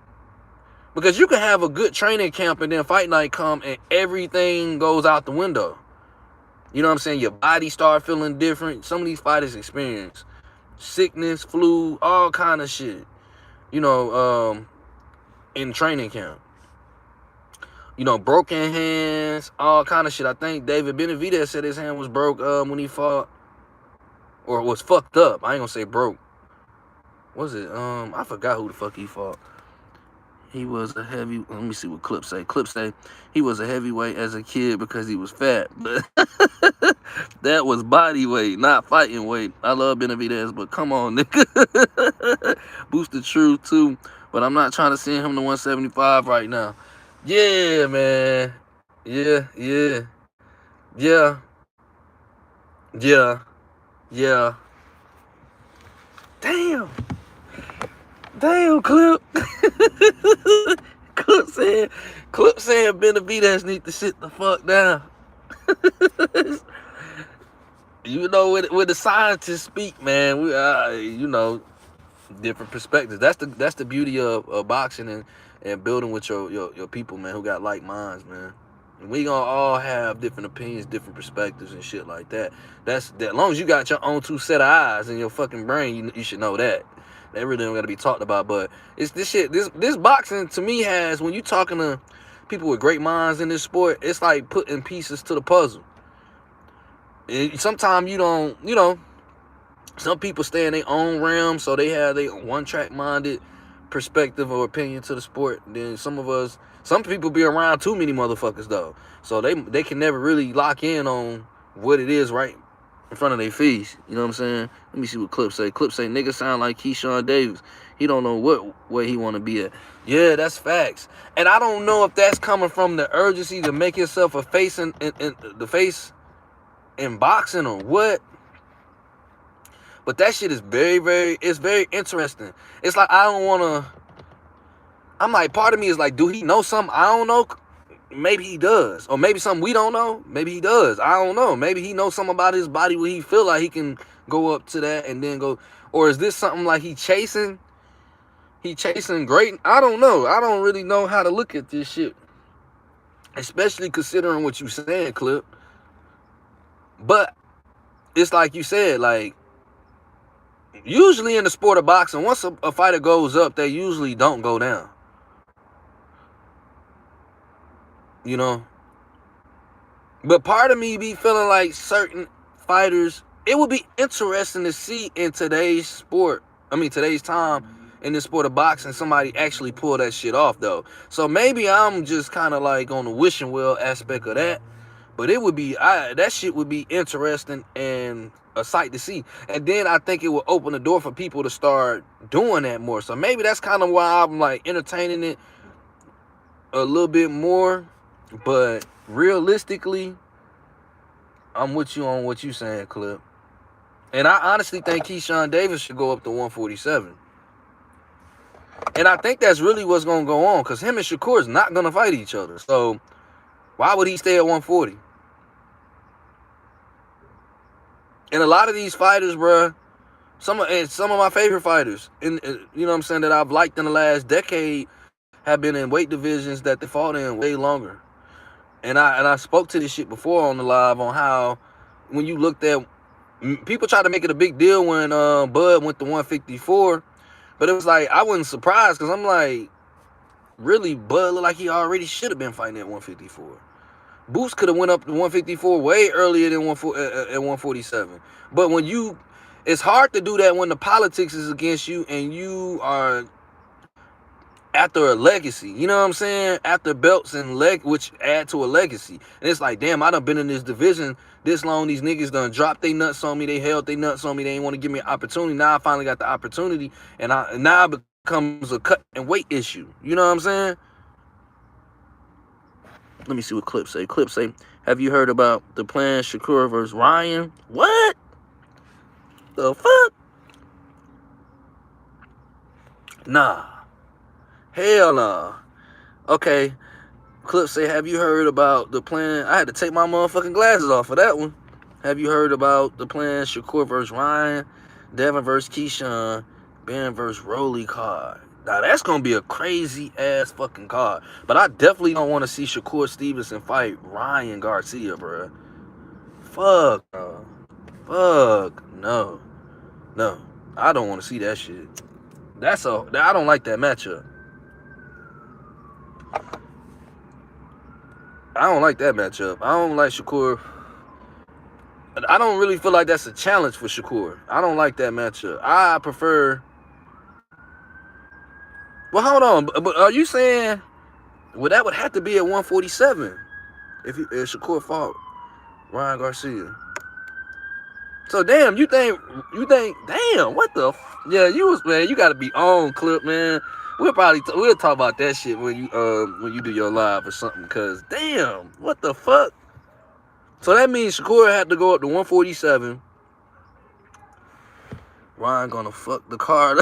S1: Because you can have a good training camp and then fight night come and everything goes out the window. You know what I'm saying? Your body start feeling different. Some of these fighters experience sickness, flu, all kind of shit. You know, in training camp. You know, broken hands, all kind of shit. I think David Benavidez said his hand was broke when he fought, or was fucked up. I ain't gonna say broke. Was it? I forgot who the fuck he fought. He was a heavy. Let me see what Clip say. Clip say he was a heavyweight as a kid because he was fat, but that was body weight, not fighting weight. I love Benavidez, but come on, nigga. Boost the truth too, but I'm not trying to send him to 175 right now. Yeah, man. Yeah, yeah, yeah, yeah, yeah. Damn, damn, Clip. Clip saying, Benavidez need to sit the fuck down. You know, when the scientists speak, man, we you know, different perspectives. That's the beauty of boxing and building with your people, man, who got like minds, man. And we gonna all have different opinions, different perspectives, and shit like that. That's that. As long as you got your own two set of eyes in your fucking brain, you should know that. That really don't gotta be talked about. But it's this shit. This boxing to me has, when you talking to people with great minds in this sport, it's like putting pieces to the puzzle. Sometimes you don't, you know, some people stay in their own realm, so they have their one-track minded perspective or opinion to the sport. Then some people be around too many motherfuckers though, so they can never really lock in on what it is right in front of their face. You know what I'm saying? Let me see what Clip say. Clip say nigga sound like Keyshawn Davis. He don't know what way he want to be at. Yeah, that's facts. And I don't know if that's coming from the urgency to make yourself a face in the face in boxing or what. But that shit is it's very interesting. It's like I'm like, part of me is like, do he know something I don't know? Maybe he does. Or maybe something we don't know. Maybe he does. I don't know. Maybe he knows something about his body where he feel like he can go up to that and then go. Or is this something like he chasing great? I don't know. I don't really know how to look at this shit. Especially considering what you saying, Clip. But it's like you said, like, usually in the sport of boxing, once a fighter goes up, they usually don't go down. You know? But part of me be feeling like certain fighters, it would be interesting to see in today's time in this sport of boxing, somebody actually pull that shit off, though. So maybe I'm just kind of like on the wishing well aspect of that. But it would be, that shit would be interesting and a sight to see. And then I think it will open the door for people to start doing that more. So maybe that's kind of why I'm like entertaining it a little bit more. But realistically, I'm with you on what you saying, Clip. And I honestly think Keyshawn Davis should go up to 147. And I think that's really what's going to go on, because him and Shakur is not going to fight each other. So why would he stay at 140? And a lot of these fighters, bruh, some of my favorite fighters, you know what I'm saying, that I've liked in the last decade, have been in weight divisions that they fought in way longer. And I spoke to this shit before on the live on how when you looked at, people try to make it a big deal when Bud went to 154, but it was like, I wasn't surprised, because I'm like, really, Bud looked like he already should have been fighting at 154. Boost could have went up to 154 way earlier than at 147. But it's hard to do that when the politics is against you and you are after a legacy. You know what I'm saying? After belts and which add to a legacy. And it's like, damn, I done been in this division this long. These niggas done dropped their nuts on me. They held their nuts on me. They ain't want to give me an opportunity. Now I finally got the opportunity, and now it becomes a cut and weight issue. You know what I'm saying? Let me see what Clip say. Clip say, have you heard about the plan Shakur versus Ryan? What? The fuck? Nah. Hell nah. Okay. Clip say, have you heard about the plan? I had to take my motherfucking glasses off for that one. Have you heard about the plan Shakur versus Ryan? Devin versus Keyshawn? Ben versus Rolly card? Now, that's going to be a crazy-ass fucking card. But I definitely don't want to see Shakur Stevenson fight Ryan Garcia, bro. Fuck, bro. Fuck. No. No. I don't want to see that shit. I don't like that matchup. I don't like that matchup. I don't like Shakur. I don't really feel like that's a challenge for Shakur. I don't like that matchup. I prefer Well, hold on. But are you saying, well, that would have to be at 147 if Shakur fought Ryan Garcia? So damn, you think, damn, what the? Yeah, man. You got to be on clip, man. We'll talk about that shit when you do your live or something. Cause damn, what the fuck? So that means Shakur had to go up to 147. Ryan gonna fuck the card.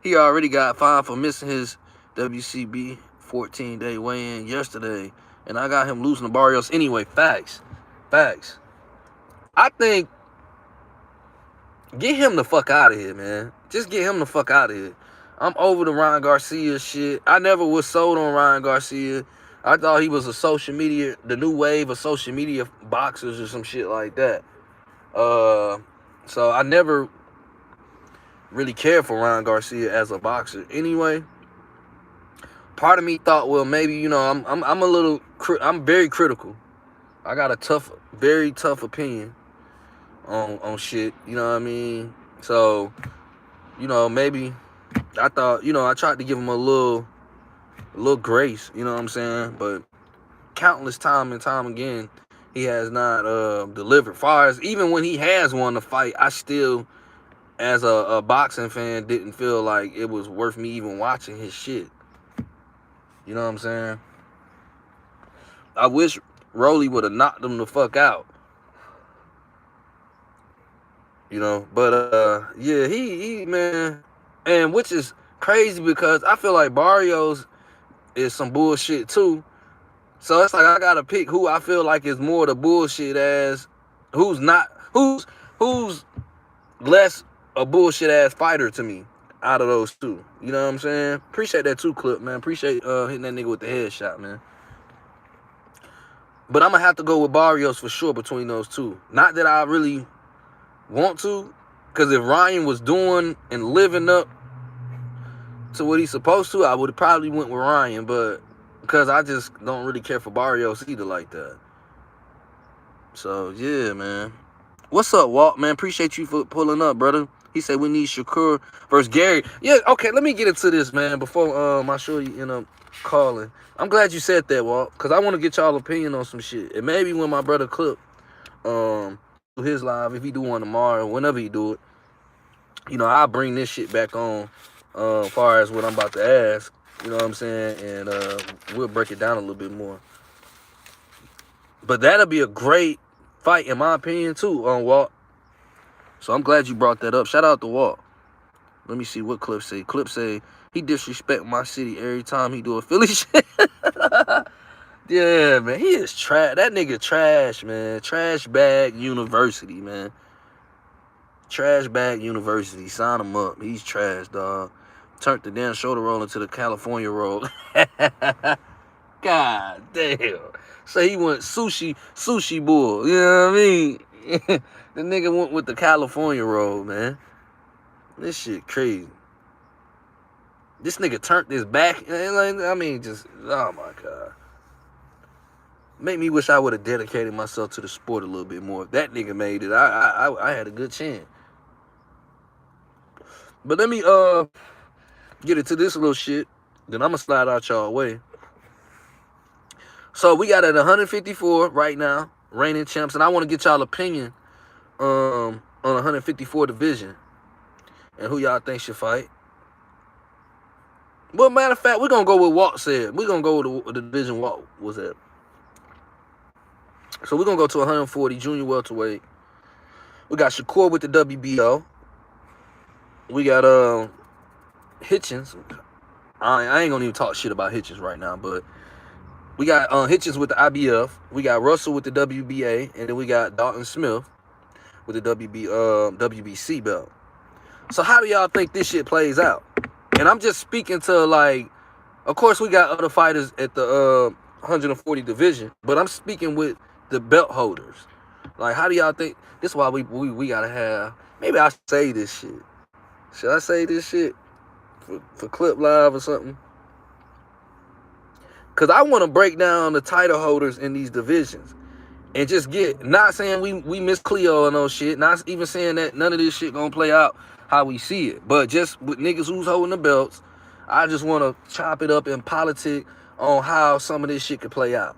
S1: He already got fined for missing his WCB 14-day weigh-in yesterday, and I got him losing to Barrios anyway. Facts. I think get him the fuck out of here, man. Just get him the fuck out of here. I'm over the Ryan Garcia shit. I never was sold on Ryan Garcia. I thought he was the new wave of social media boxers or some shit like that. So I never really cared for Ryan Garcia as a boxer. Anyway, part of me thought, well, maybe, I'm very critical. I got a very tough opinion on shit. You know what I mean? So, maybe I thought, I tried to give him a little grace. You know what I'm saying? But countless time and time again, he has not delivered. Far as even when he has won the fight, I still, as a boxing fan, didn't feel like it was worth me even watching his shit. You know what I'm saying? I wish Rolly would have knocked him the fuck out. But yeah, he man, and which is crazy because I feel like Barrios is some bullshit too. So it's like I gotta pick who I feel like is more the bullshit as, who's less a bullshit ass fighter to me out of those two. You know what I'm saying? Appreciate that too, clip, man. Appreciate hitting that nigga with the headshot, man. But I'm gonna have to go with Barrios for sure between those two. Not that I really want to, because if Ryan was doing and living up to what he's supposed to, I would have probably went with Ryan, but because I just don't really care for Barrios either like that. So yeah, man. What's up, Walt, man? Appreciate you for pulling up, brother. He said we need Shakur versus Gary. Yeah, okay, let me get into this, man, before I show you, calling. I'm glad you said that, Walt, because I want to get y'all opinion on some shit. And maybe when my brother Clip his live, if he do one tomorrow, whenever he do it, I'll bring this shit back on as far as what I'm about to ask. You know what I'm saying? And we'll break it down a little bit more. But that'll be a great fight, in my opinion, too, on Walt. So I'm glad you brought that up. Shout out to Walt. Let me see what Clip say. Clip say, he disrespect my city every time he do a Philly shit. Yeah, man, he is trash. That nigga trash, man. Trash Bag University, man. Trash Bag University. Sign him up. He's trash, dog. Turned the damn shoulder roll into the California roll. God damn. So he went sushi bull. You know what I mean? The nigga went with the California roll, man. This shit crazy. This nigga turned his back. I mean, just, oh my God. Make me wish I would have dedicated myself to the sport a little bit more. If that nigga made it, I had a good chance. But let me get into this little shit. Then I'm going to slide out y'all way. So we got at 154 right now, reigning champs. And I want to get y'all opinion on 154 division. And who y'all think should fight. Well, matter of fact, we're going to go with Walt said. We're going to go with the division Walt was at. So we're going to go to 140, junior welterweight. We got Shakur with the WBO. We got Hitchens. I ain't going to even talk shit about Hitchens right now, but we got Hitchens with the IBF. We got Russell with the WBA. And then we got Dalton Smith with the WBC belt. So how do y'all think this shit plays out? And I'm just speaking to, like, of course we got other fighters at the 140 division, but I'm speaking with the belt holders. Like, how do y'all think? This is why we gotta have, maybe I say this shit. Should I say this shit for Clip Live or something? Because I want to break down the title holders in these divisions. And just not saying we miss Cleo and no shit, not even saying that none of this shit gonna play out how we see it. But just with niggas who's holding the belts, I just want to chop it up in politics on how some of this shit could play out.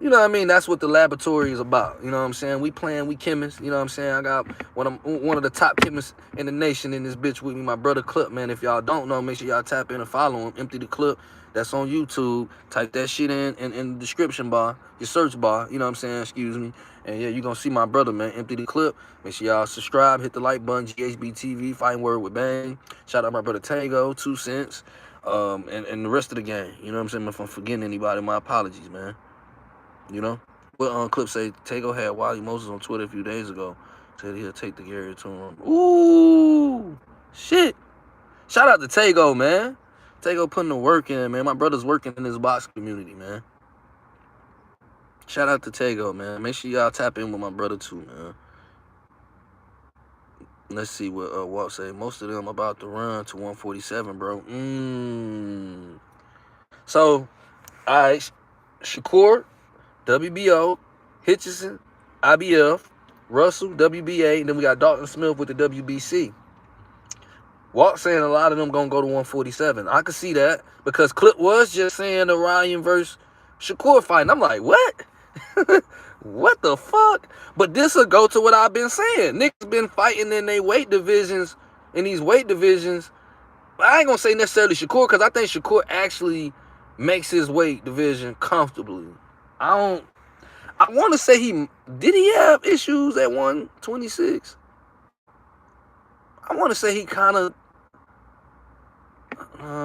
S1: You know what I mean? That's what the laboratory is about. You know what I'm saying? We chemists. You know what I'm saying? I got one of the top chemists in the nation in this bitch with me, my brother Clip, man. If y'all don't know, make sure y'all tap in and follow him. Empty the Clip. That's on YouTube. Type that shit in the description bar, your search bar. You know what I'm saying? Excuse me. And yeah, you're going to see my brother, man. Empty the Clip. Make sure y'all subscribe. Hit the like button. GHB TV. Fighting Word with Bang. Shout out my brother Tango. 2 cents. And the rest of the gang. You know what I'm saying? If I'm forgetting anybody, my apologies, man. You know? What Clip say, Tego had Wally Moses on Twitter a few days ago. Said he'll take the Gary to him. Ooh, shit. Shout out to Tego, man. Tego putting the work in, man. My brother's working in this box community, man. Shout out to Tego, man. Make sure y'all tap in with my brother too, man. Let's see what Walt say. Most of them about to run to 147, bro. So, all right, Shakur, WBO, Hitchison, IBF, Russell, WBA, and then we got Dalton Smith with the WBC. Walt saying a lot of them gonna go to 147. I could see that because Clip was just saying the Ryan versus Shakur fight. And I'm like, what? What the fuck? But this will go to what I've been saying. Niggas been fighting in their weight divisions, in these weight divisions. I ain't gonna say necessarily Shakur because I think Shakur actually makes his weight division comfortably. I want to say did he have issues at 126? I want to say he kind of,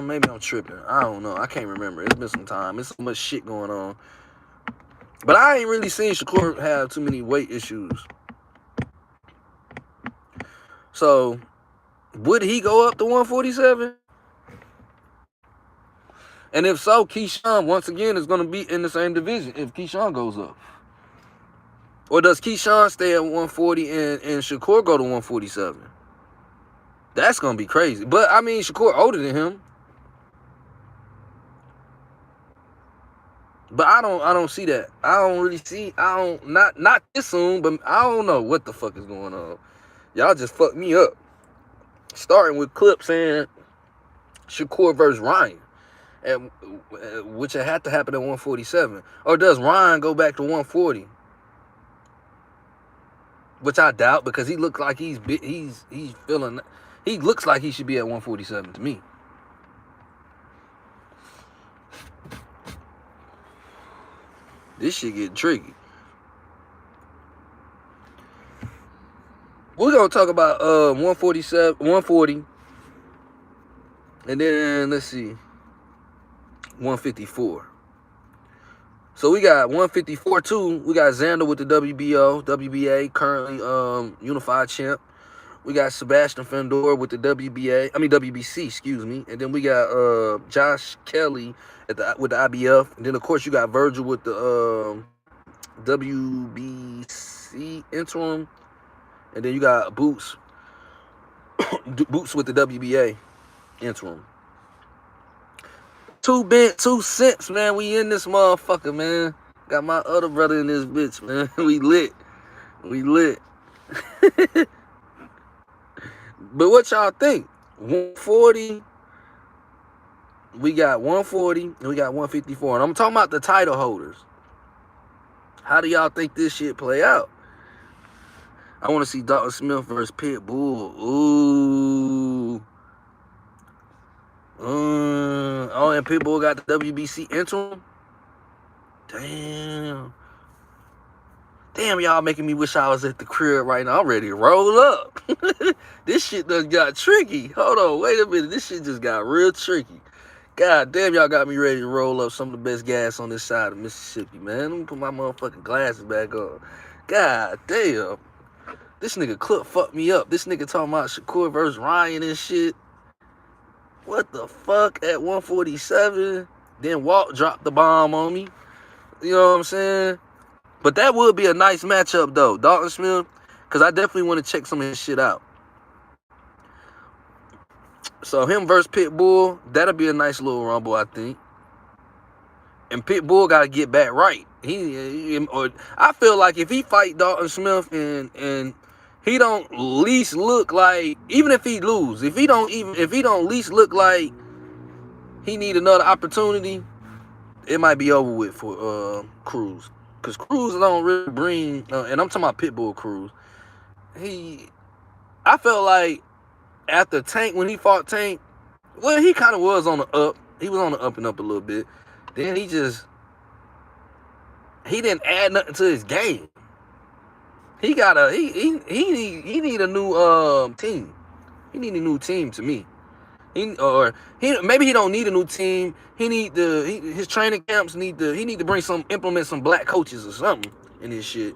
S1: maybe I'm tripping. I don't know. I can't remember. It's been some time. There's so much shit going on. But I ain't really seen Shakur have too many weight issues. So, would he go up to 147? And if so, Keyshawn, once again, is going to be in the same division if Keyshawn goes up. Or does Keyshawn stay at 140 and Shakur go to 147? That's going to be crazy. But, I mean, Shakur older than him. But I don't see that. I don't really see, not this soon, but I don't know what the fuck is going on. Y'all just fucked me up. Starting with Clip saying Shakur versus Ryan. Which had to happen at 147. Or does Ryan go back to 140? Which I doubt because he looks like he's feeling. He looks like he should be at 147 to me. This shit getting tricky. We're gonna talk about 140, and then let's see. 154. So we got 154 too. We got Xander with the WBO, WBA, currently unified champ. We got Sebastian Fendor with the WBC, excuse me. And then we got Josh Kelly with the IBF. And then of course you got Virgil with the WBC interim. And then you got Boots with the WBA interim. 2 cents, man. We in this motherfucker, man. Got my other brother in this bitch, man. We lit. But what y'all think? 140. We got 140 and we got 154. And I'm talking about the title holders. How do y'all think this shit play out? I want to see Dalton Smith versus Pitbull. Ooh. Oh, and Pitbull got the WBC interim? Damn, y'all making me wish I was at the crib right now. I'm ready to roll up. This shit done got tricky. Hold on, wait a minute. This shit just got real tricky. God damn, y'all got me ready to roll up some of the best gas on this side of Mississippi, man. Let me put my motherfucking glasses back on. God damn. This nigga Clip fucked me up. This nigga talking about Shakur versus Ryan and shit. What the fuck at 147? Then Walt dropped the bomb on me. You know what I'm saying? But that would be a nice matchup, though. Dalton Smith, because I definitely want to check some of his shit out. So him versus Pitbull, that'll be a nice little rumble, I think. And Pitbull got to get back right. I feel like if he fight Dalton Smith and he don't least look like, even if he lose, if he don't least look like he need another opportunity, it might be over with for Cruz. Because Cruz don't really bring, and I'm talking about Pitbull Cruz. I felt like after Tank, when he fought Tank, well, he kind of was on the up. He was on the up and up a little bit. Then he didn't add nothing to his game. He need a new team. He need a new team to me. Maybe he don't need a new team. His training camps he need to implement some black coaches or something in his shit.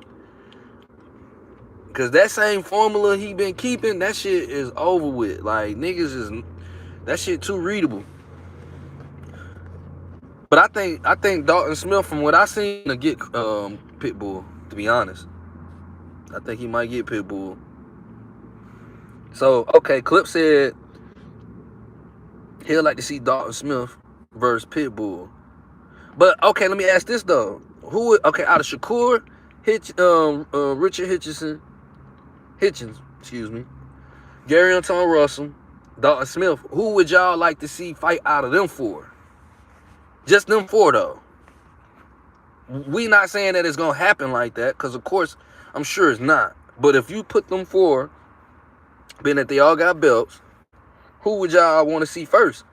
S1: Cause that same formula he been keeping, that shit is over with. Like that shit too readable. But I think Dalton Smith, from what I seen, to get Pitbull. To be honest, I think he might get Pitbull. So okay, Clip said he'll like to see Dalton Smith versus Pitbull. But okay, let me ask this though: out of Shakur, Richard Hitchens, Gary Anton Russell, Dalton Smith, who would y'all like to see fight out of them four? Just them four though. We not saying that it's gonna happen like that, because of course I'm sure it's not. But if you put them four, being that they all got belts, who would y'all want to see first?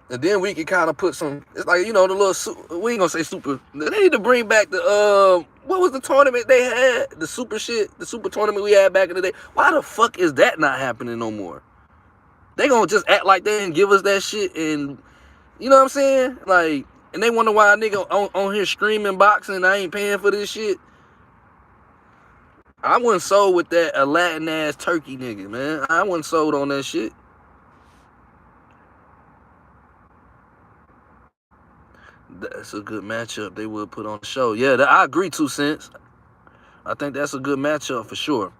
S1: And then we can kind of put some, it's like, the little, we ain't gonna say super, they need to bring back the, what was the tournament they had? The super tournament we had back in the day. Why the fuck is that not happening no more? They gonna just act like they didn't give us that shit, and, you know what I'm saying? Like, and they wonder why a nigga on here streaming boxing and I ain't paying for this shit. I wasn't sold with that Latin ass turkey nigga, man. I wasn't sold on that shit. That's a good matchup they would put on the show. Yeah, I agree, 2 cents. I think that's a good matchup for sure.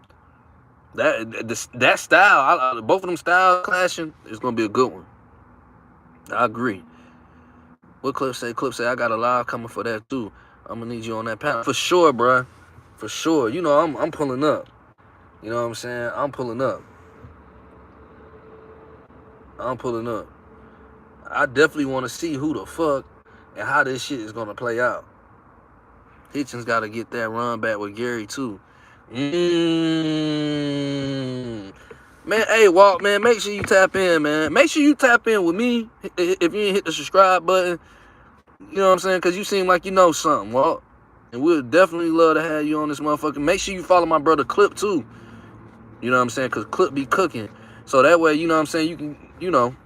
S1: That style, both of them styles clashing, is gonna be a good one. I agree. What Clip say? Clip say I got a live coming for that too. I'm gonna need you on that panel for sure, bruh. For sure. I'm pulling up. You know what I'm saying? I'm pulling up. I definitely want to see who the fuck and how this shit is gonna play out. Hitchens got to get that run back with Gary too. Man, hey, Walt, man, make sure you tap in, man. Make sure you tap in with me if you ain't hit the subscribe button. You know what I'm saying? Because you seem like you know something, Walt. And we'll definitely love to have you on this motherfucker. Make sure you follow my brother Clip too. You know what I'm saying? Because Clip be cooking. So that way, you know what I'm saying, you can,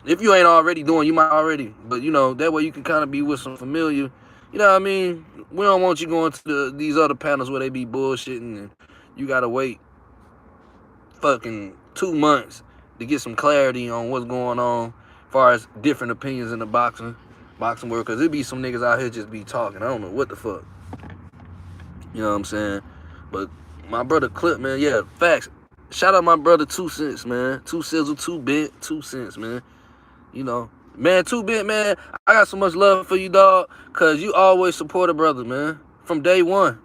S1: if you ain't already doing, you might already. But, that way you can kind of be with some familiar. You know what I mean? We don't want you going to these other panels where they be bullshitting and you got to wait fucking 2 months to get some clarity on what's going on as far as different opinions in the boxing world. Because it be some niggas out here just be talking. I don't know what the fuck. You know what I'm saying? But my brother Clip, man, yeah, facts. Shout out my brother 2 cents, man. 2 sizzle, 2 bit, 2 cents, man. Man, 2 bit, man. I got so much love for you, dog, because you always support a brother, man, from day one.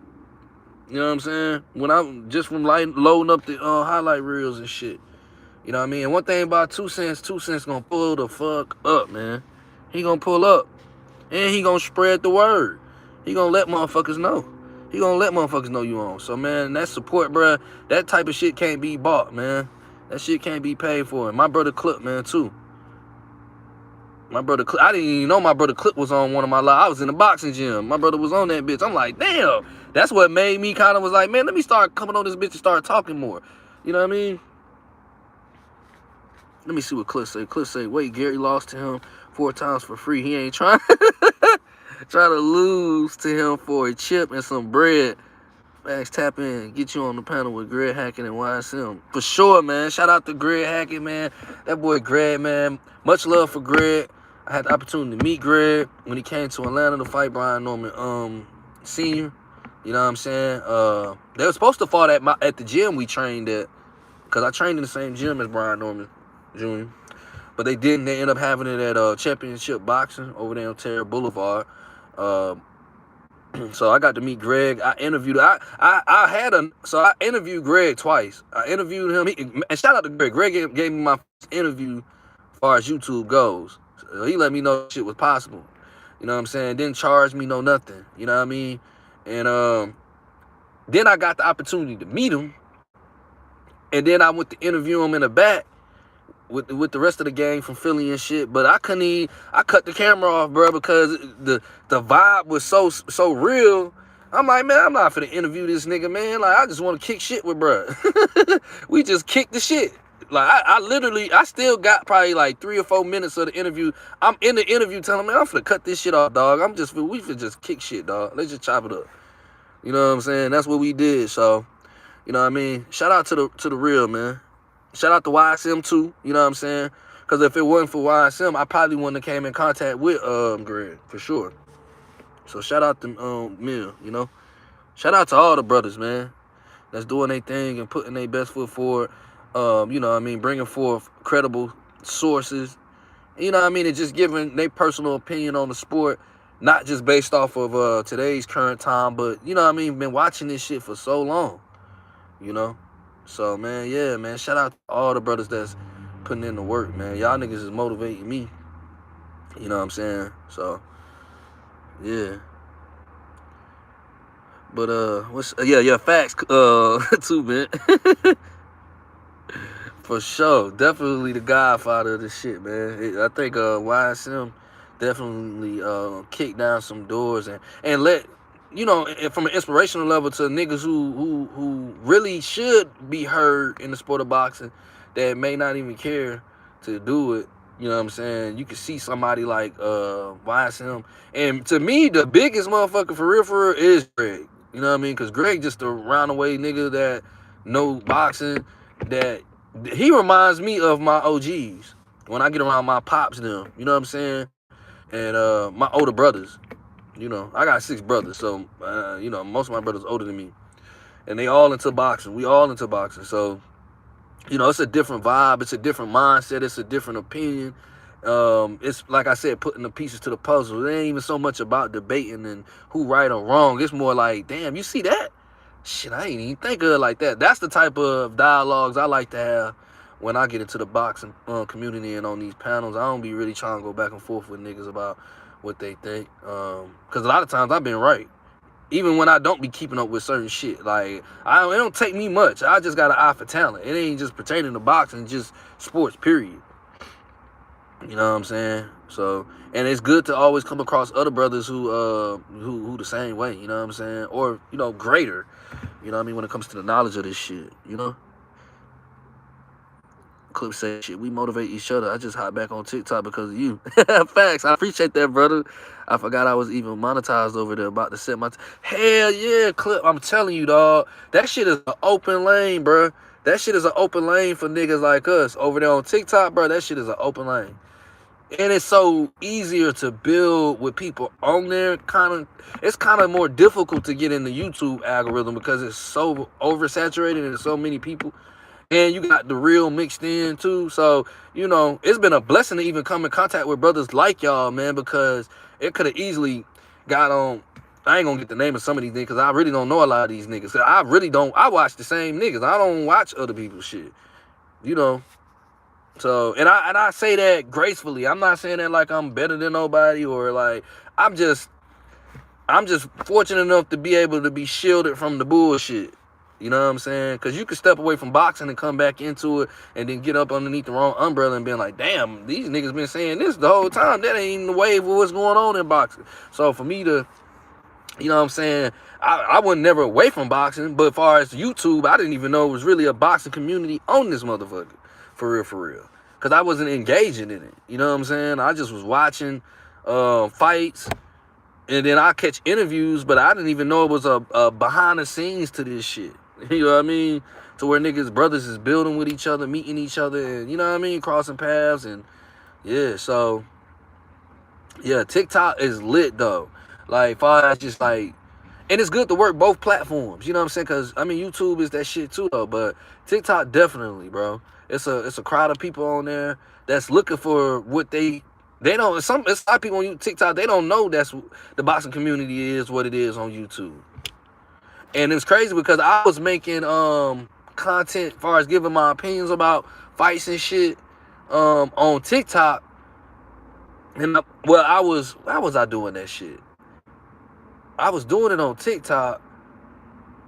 S1: You know what I'm saying? When I'm just from loading up the highlight reels and shit. You know what I mean? And one thing about 2 cents gonna pull the fuck up, man. He gonna pull up. And he gonna spread the word. He gonna let motherfuckers know. He gonna let motherfuckers know you on. So, man, that support, bruh, that type of shit can't be bought, man. That shit can't be paid for. And my brother Clip, man, too. My brother Clip, I didn't even know my brother Clip was on one of my lives. I was in the boxing gym. My brother was on that bitch. I'm like, damn. That's what made me kind of was like, man, let me start coming on this bitch and start talking more. You know what I mean? Let me see what Clip say. Clip say, wait, Gary lost to him 4 times for free. He ain't trying try to lose to him for a chip and some bread. Max, tap in. Get you on the panel with Greg Hackett and YSM. For sure, man. Shout out to Greg Hackett, man. That boy Greg, man. Much love for Greg. I had the opportunity to meet Greg when he came to Atlanta to fight Brian Norman Sr. You know what I'm saying? They were supposed to fight at the gym we trained at, because I trained in the same gym as Brian Norman Jr. But they didn't. They ended up having it at Championship Boxing over there on Terra Boulevard. So I got to meet Greg. I interviewed. I interviewed Greg twice. I interviewed him. And shout out to Greg. Greg gave me my first interview far as YouTube goes. So he let me know shit was possible. You know what I'm saying? Didn't charge me no nothing. You know what I mean? And then I got the opportunity to meet him. And then I went to interview him in the back with the rest of the gang from Philly and shit. But I cut the camera off, bro, because the vibe was so real. I'm like, man, I'm not finna interview this nigga, man. Like, I just want to kick shit with bro. We just kicked the shit. Like, I still got probably like 3 or 4 minutes of the interview. I'm in the interview telling him, man, I'm finna cut this shit off, dog. We finna just kick shit, dog. Let's just chop it up. You know what I'm saying? That's what we did. So, you know what I mean? Shout out to the real, man. Shout out to YSM too. You know what I'm saying? Because if it wasn't for YSM, I probably wouldn't have came in contact with Greg for sure. So shout out to Mill, you know. Shout out to all the brothers, man, that's doing their thing and putting their best foot forward. You know what I mean, bringing forth credible sources. You know what I mean, and just giving their personal opinion on the sport, not just based off of today's current time, but, you know what I mean, been watching this shit for so long, you know. So, man, yeah, man, shout out to all the brothers that's putting in the work, man. Y'all niggas is motivating me. You know what I'm saying? So, yeah. But facts too, man. For sure. Definitely the godfather of this shit, man. I think YSM definitely kicked down some doors and let, you know, from an inspirational level to niggas who really should be heard in the sport of boxing that may not even care to do it. You know what I'm saying? You can see somebody like YSM. And to me, the biggest motherfucker for real is Greg. You know what I mean? Because Greg just a roundaway nigga that know boxing. That he reminds me of my OGs when I get around my pops them. You know what I'm saying? And my older brothers. You know, I got 6 brothers. So, you know, most of my brothers older than me. And they all into boxing. We all into boxing. So, you know, it's a different vibe. It's a different mindset. It's a different opinion. It's like I said, putting the pieces to the puzzle. It ain't even so much about debating and who right or wrong. It's more like, damn, you see that? Shit, I ain't even think of it like that. That's the type of dialogues I like to have when I get into the boxing community and on these panels. I don't be really trying to go back and forth with niggas about what they think. Because a lot of times I've been right. Even when I don't be keeping up with certain shit. Like, it don't take me much. I just got an eye for talent. It ain't just pertaining to boxing, just sports, period. You know what I'm saying? So, and it's good to always come across other brothers who the same way, you know what I'm saying? Or, you know, greater, you know what I mean, when it comes to the knowledge of this shit, you know? Clip say, shit, we motivate each other. I just hopped back on TikTok because of you. Facts, I appreciate that, brother. I forgot I was even monetized over there, about to set my... Hell yeah, Clip, I'm telling you, dog. That shit is an open lane, bro. That shit is an open lane for niggas like us. Over there on TikTok, bro, that shit is an open lane. And it's so easier to build with people on there. It's kind of more difficult to get in the YouTube algorithm because it's so oversaturated and there's so many people. And you got the real mixed in too. So, you know, it's been a blessing to even come in contact with brothers like y'all, man, because it could have easily got on. I ain't gonna get the name of some of these niggas because I really don't know a lot of these niggas. I watch the same niggas. I don't watch other people's shit. You know. So, and I say that gracefully. I'm not saying that like I'm better than nobody or like I'm just fortunate enough to be able to be shielded from the bullshit. You know what I'm saying? Because you can step away from boxing and come back into it and then get up underneath the wrong umbrella and being like, damn, these niggas been saying this the whole time. That ain't even the wave of what's going on in boxing. So for me to, you know what I'm saying, I was never away from boxing, but as far as YouTube, I didn't even know it was really a boxing community on this motherfucker. For real. Because I wasn't engaging in it. You know what I'm saying? I just was watching fights. And then I catch interviews, but I didn't even know it was a behind the scenes to this shit. You know what I mean? To where niggas, brothers is building with each other, meeting each other, and you know what I mean? Crossing paths. And yeah, so yeah, TikTok is lit though. Like, far as just like, and it's good to work both platforms. You know what I'm saying? Because I mean, YouTube is that shit too though. But TikTok definitely, bro. It's a crowd of people on there that's looking for what they don't. It's a lot of people on TikTok. They don't know that's the boxing community is what it is on YouTube. And it's crazy because I was making content as far as giving my opinions about fights and shit on TikTok, and how was I doing that shit? I was doing it on TikTok.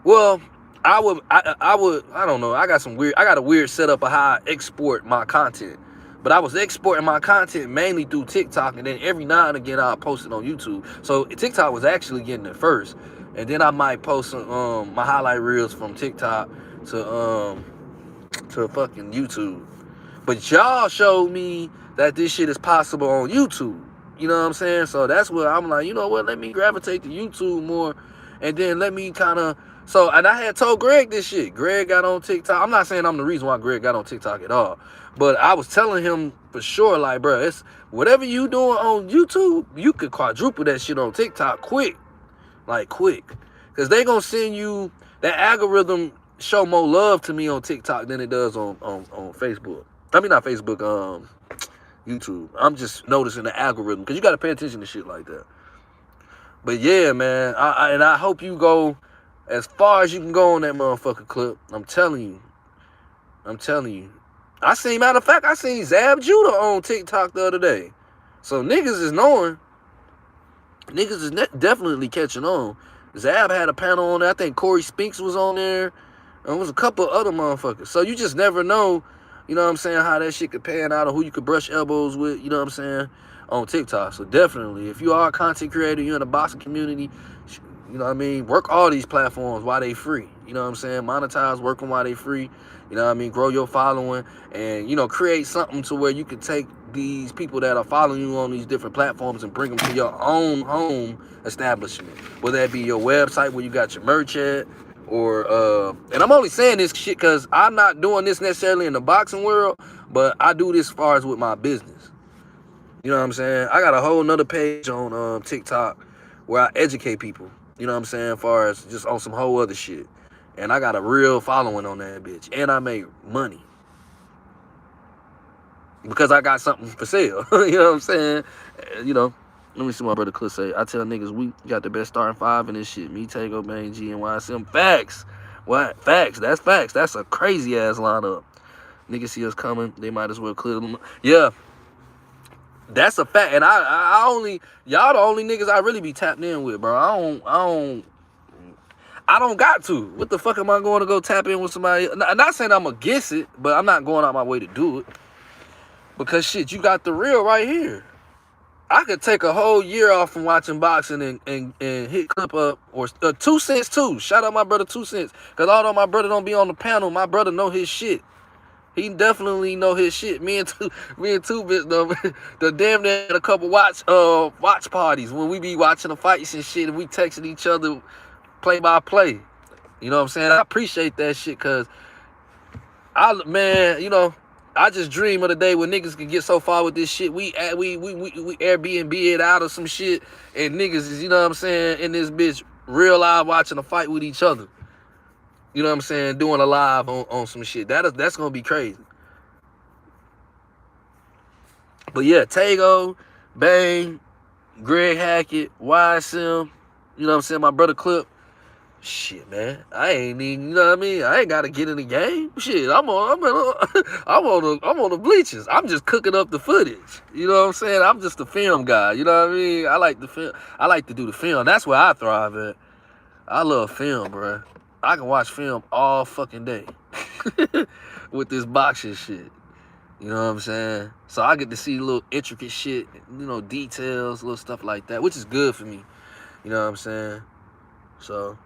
S1: Well, I don't know. I got a weird setup of how I export my content. But I was exporting my content mainly through TikTok, and then every now and again I'll post it on YouTube. So TikTok was actually getting it first. And then I might post my highlight reels from TikTok to fucking YouTube. But y'all showed me that this shit is possible on YouTube. You know what I'm saying? So that's where I'm like, you know what, let me gravitate to YouTube more. And then let me kind of... So, and I had told Greg this shit. Greg got on TikTok. I'm not saying I'm the reason why Greg got on TikTok at all. But I was telling him for sure, like, bro, it's whatever you doing on YouTube, you could quadruple that shit on TikTok quick. Like, quick. Because they going to send you... That algorithm show more love to me on TikTok than it does on Facebook. I mean, not Facebook, YouTube. I'm just noticing the algorithm, because you got to pay attention to shit like that. But yeah, man, I hope you go as far as you can go on that motherfucker clip. I'm telling you. Matter of fact, I seen Zab Judah on TikTok the other day. So niggas is knowing. Niggas is definitely catching on. Zab had a panel on there. I think Corey Spinks was on there. And there was a couple of other motherfuckers. So you just never know, you know what I'm saying, how that shit could pan out or who you could brush elbows with, you know what I'm saying, on TikTok. So definitely, if you are a content creator, you're in the boxing community, you know what I mean, work all these platforms while they free. You know what I'm saying? Monetize, work them while they free. You know what I mean? Grow your following and, you know, create something to where you can take these people that are following you on these different platforms and bring them to your own home establishment. Whether that be your website where you got your merch at, or and I'm only saying this shit because I'm not doing this necessarily in the boxing world, but I do this as far as with my business. You know what I'm saying? I got a whole nother page on TikTok where I educate people. You know what I'm saying? As far as just on some whole other shit. And I got a real following on that bitch. And I make money. Because I got something for sale. You know what I'm saying? You know, let me see what my brother Cliff say. I tell niggas we got the best starting five in this shit. Me, Tego, Bang, G, and YSM. Facts. What? Facts. That's facts. That's a crazy ass lineup. Niggas see us coming. They might as well clear them. Yeah. That's a fact. And I only... Y'all the only niggas I really be tapped in with, bro. I don't got to. What the fuck am I going to go tap in with somebody? I'm not saying I'm against it, but I'm not going out my way to do it. Because shit, you got the real right here. I could take a whole year off from watching boxing and hit clip up, or 2 Cents too. Shout out my brother 2 Cents. Because although my brother don't be on the panel, my brother know his shit. He definitely know his shit. Me and two bitch though, the damn near a couple watch parties when we be watching the fights and shit, and we texting each other play by play. You know what I'm saying? I appreciate that shit, cause man, you know, I just dream of the day when niggas can get so far with this shit. We Airbnb it out of some shit, and niggas is, you know what I'm saying, in this bitch real live watching a fight with each other. You know what I'm saying? Doing a live on some shit. That's gonna be crazy. But yeah, Tego, Bang, Greg Hackett, YSM, you know what I'm saying, my brother Clip. Shit, man, I ain't even, you know what I mean? I ain't gotta get in the game. Shit, I'm on the bleachers. I'm just cooking up the footage. You know what I'm saying? I'm just a film guy. You know what I mean? I like the film. I like to do the film. That's where I thrive at. I love film, bro. I can watch film all fucking day with this boxing shit. You know what I'm saying? So I get to see little intricate shit, you know, details, little stuff like that, which is good for me. You know what I'm saying? So,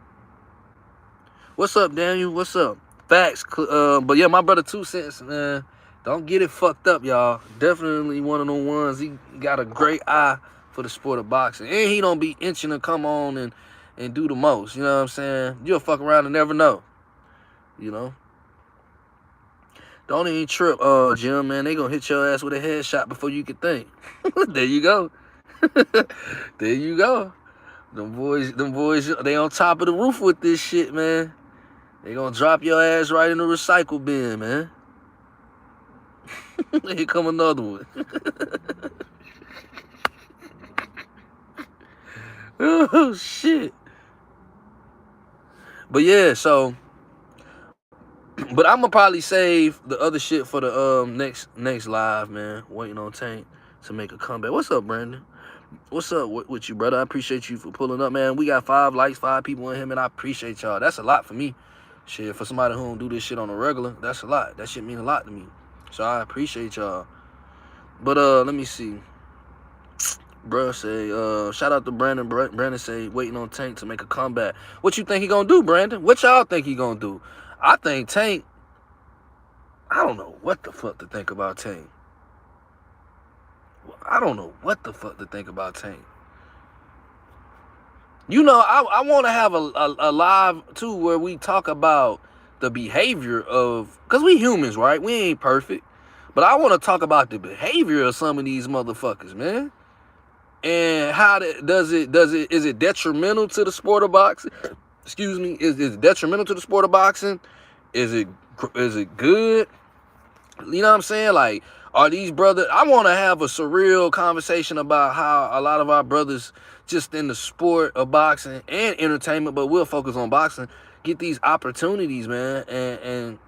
S1: what's up, Daniel? What's up? Facts. But yeah, my brother 2 Cents, man, don't get it fucked up, y'all. Definitely one of them ones. He got a great eye for the sport of boxing. And he don't be itching to come on and do the most. You know what I'm saying? You'll fuck around and never know. You know? Don't even trip, Jim, man. They gonna hit your ass with a headshot before you can think. There you go. There you go. Them boys, they on top of the roof with this shit, man. They gonna drop your ass right in the recycle bin, man. Here come another one. Oh, shit. But yeah, so But I'm gonna probably save the other shit for the next live, man. Waiting on Tank to make a comeback. What's up, Brandon? What's up with you, brother? I appreciate you for pulling up, man. We got 5 likes, 5 people in him, and I appreciate y'all. That's a lot for me. Shit, for somebody who don't do this shit on a regular, that's a lot. That shit mean a lot to me. So I appreciate y'all. But let me see. Bruh say, shout out to Brandon. Brandon say, waiting on Tank to make a comeback. What you think he gonna do, Brandon? What y'all think he gonna do? I think Tank, I don't know what the fuck to think about Tank. I don't know what the fuck to think about Tank. You know, I want to have a live, too, where we talk about the behavior of, because we humans, right? We ain't perfect. But I want to talk about the behavior of some of these motherfuckers, man. And how is it detrimental to the sport of boxing? Excuse me, is it detrimental to the sport of boxing? Is it good? You know what I'm saying? Like, are these brothers? I want to have a surreal conversation about how a lot of our brothers, just in the sport of boxing and entertainment, but we'll focus on boxing, get these opportunities, man. And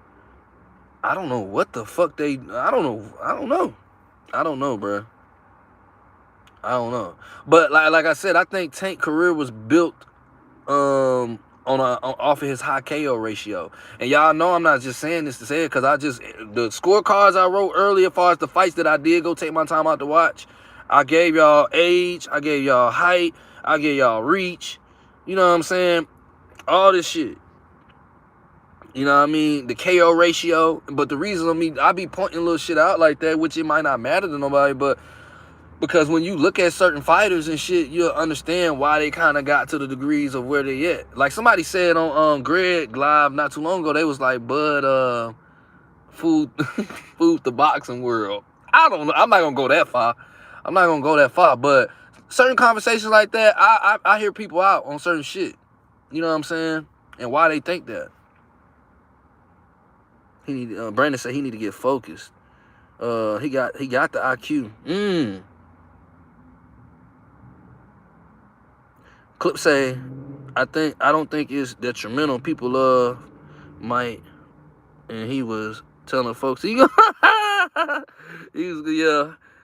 S1: I don't know what the fuck I don't know, bro. I don't know. But like I said, I think Tank's career was built off of his high KO ratio. And y'all know I'm not just saying this to say it, because the scorecards I wrote earlier, as far as the fights that I did go take my time out to watch, I gave y'all age, I gave y'all height, I gave y'all reach, you know what I'm saying? All this shit. You know what I mean? The KO ratio. But the reason I be pointing little shit out like that, which it might not matter to nobody, but because when you look at certain fighters and shit, you'll understand why they kind of got to the degrees of where they at. Like somebody said on Greg Live not too long ago, they was like, Bud, food the boxing world. I don't know. I'm not going to go that far. But certain conversations like that, I hear people out on certain shit. You know what I'm saying? And why they think that. Brandon said he need to get focused. He got the IQ. Clip say, I don't think it's detrimental. People love Mike, and he was telling folks he was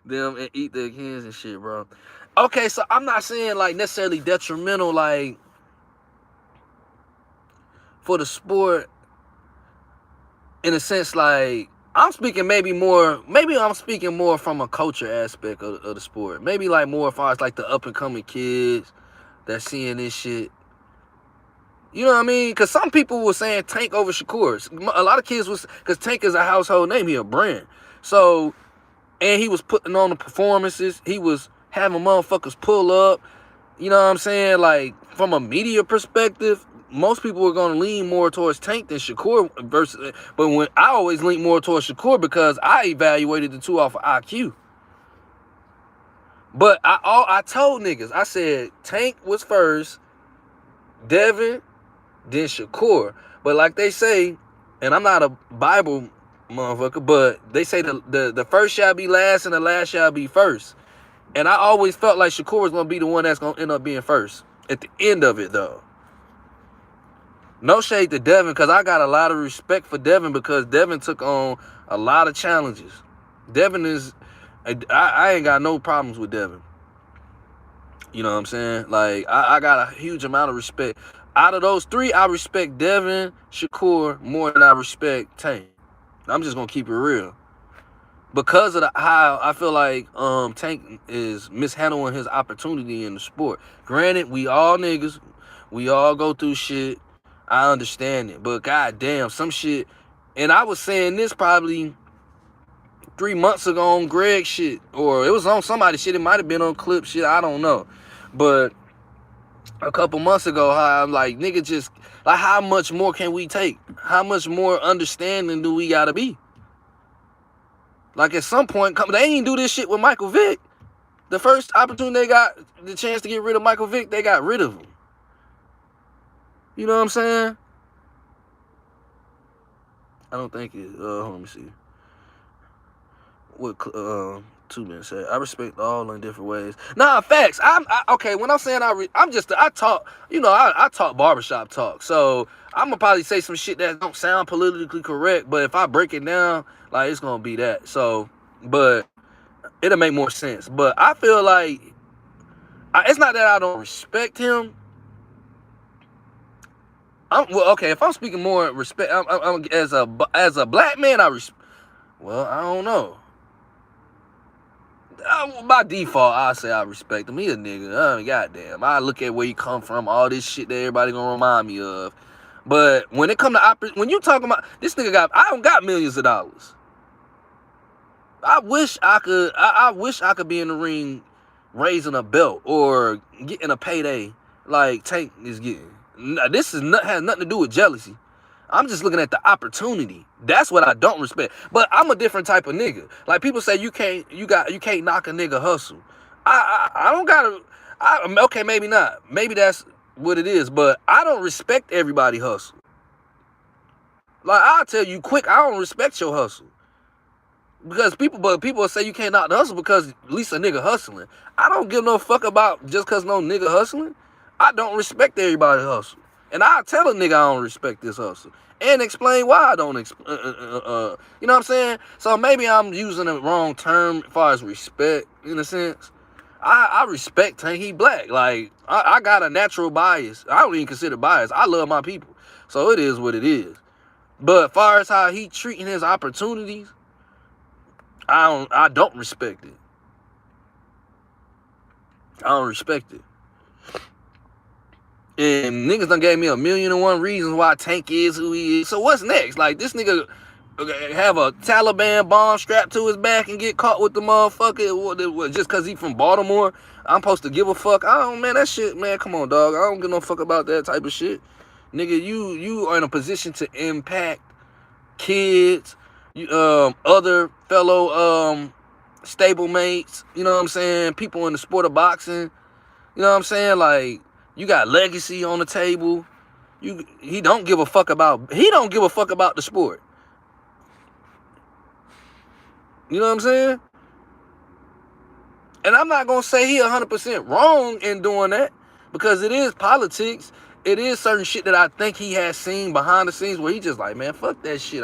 S1: them and eat their hands and shit, bro. Okay, so I'm not saying like necessarily detrimental, like for the sport, in a sense, like I'm speaking maybe I'm speaking more from a culture aspect of the sport. Maybe like more as far as like the up and coming kids that's seeing this shit. You know what I mean? Because some people were saying Tank over Shakur. A lot of kids was, because Tank is a household name. He a brand. So, and he was putting on the performances. He was having motherfuckers pull up. You know what I'm saying? Like, from a media perspective, most people were going to lean more towards Tank than Shakur versus. But when I always lean more towards Shakur because I evaluated the two off of IQ. But I told niggas, I said Tank was first, Devin, then Shakur. But like they say, and I'm not a Bible motherfucker, but they say the first shall be last and the last shall be first. And I always felt like Shakur was going to be the one that's going to end up being first at the end of it, though. No shade to Devin, because I got a lot of respect for Devin, because Devin took on a lot of challenges. Devin is... I ain't got no problems with Devin. You know what I'm saying? Like, I got a huge amount of respect. Out of those three, I respect Devin, Shakur more than I respect Tank. I'm just going to keep it real. Because of how I feel like Tank is mishandling his opportunity in the sport. Granted, we all niggas. We all go through shit. I understand it. But goddamn, some shit. And I was saying this probably 3 months ago on Greg shit, or it was on somebody shit. It might have been on Clip shit. I don't know. But a couple months ago, how I'm like, nigga, just like, how much more can we take? How much more understanding do we gotta be? Like, at some point, they ain't do this shit with Michael Vick. The first opportunity they got, the chance to get rid of Michael Vick, they got rid of him. You know what I'm saying? I don't think it. Let me see. What Two men said, I respect all in different ways. Nah, facts. Okay. When I'm saying I talk, you know, I talk barbershop talk. So I'm gonna probably say some shit that don't sound politically correct, but if I break it down, like, it's gonna be that. So, but it'll make more sense. But I feel like it's not that I don't respect him. Okay. If I'm speaking more respect, I'm as a black man, well, I don't know. By default, I say I respect him. He a nigga. Goddamn. I look at where he come from, all this shit that everybody gonna remind me of. But when it come to when you talking about this nigga I don't got millions of dollars. I wish I could be in the ring raising a belt or getting a payday like Tank is getting. This has nothing to do with jealousy. I'm just looking at the opportunity. That's what I don't respect. But I'm a different type of nigga. Like, people say you can't knock a nigga hustle. I don't gotta. Okay, maybe not. Maybe that's what it is. But I don't respect everybody hustle. Like, I'll tell you quick, I don't respect your hustle. Because people will say you can't knock the hustle because at least a nigga hustling. I don't give no fuck about just because no nigga hustling. I don't respect everybody hustle. And I'll tell a nigga I don't respect this hustle. And explain why I don't, you know what I'm saying? So maybe I'm using the wrong term as far as respect, in a sense. I respect Tank, he black. Like, I got a natural bias. I don't even consider bias. I love my people. So it is what it is. But as far as how he treating his opportunities, I don't respect it. I don't respect it. And niggas done gave me 1,000,001 reasons why Tank is who he is. So what's next? Like, this nigga have a Taliban bomb strapped to his back and get caught with the motherfucker just because he from Baltimore? I'm supposed to give a fuck? Man, that shit, man, come on, dog. I don't give no fuck about that type of shit. Nigga, you are in a position to impact kids, other fellow stablemates, you know what I'm saying? People in the sport of boxing, you know what I'm saying? Like, you got legacy on the table. He don't give a fuck about the sport. You know what I'm saying? And I'm not gonna say he 100% wrong in doing that, because it is politics. It is certain shit that I think he has seen behind the scenes where he just like, man, fuck that shit.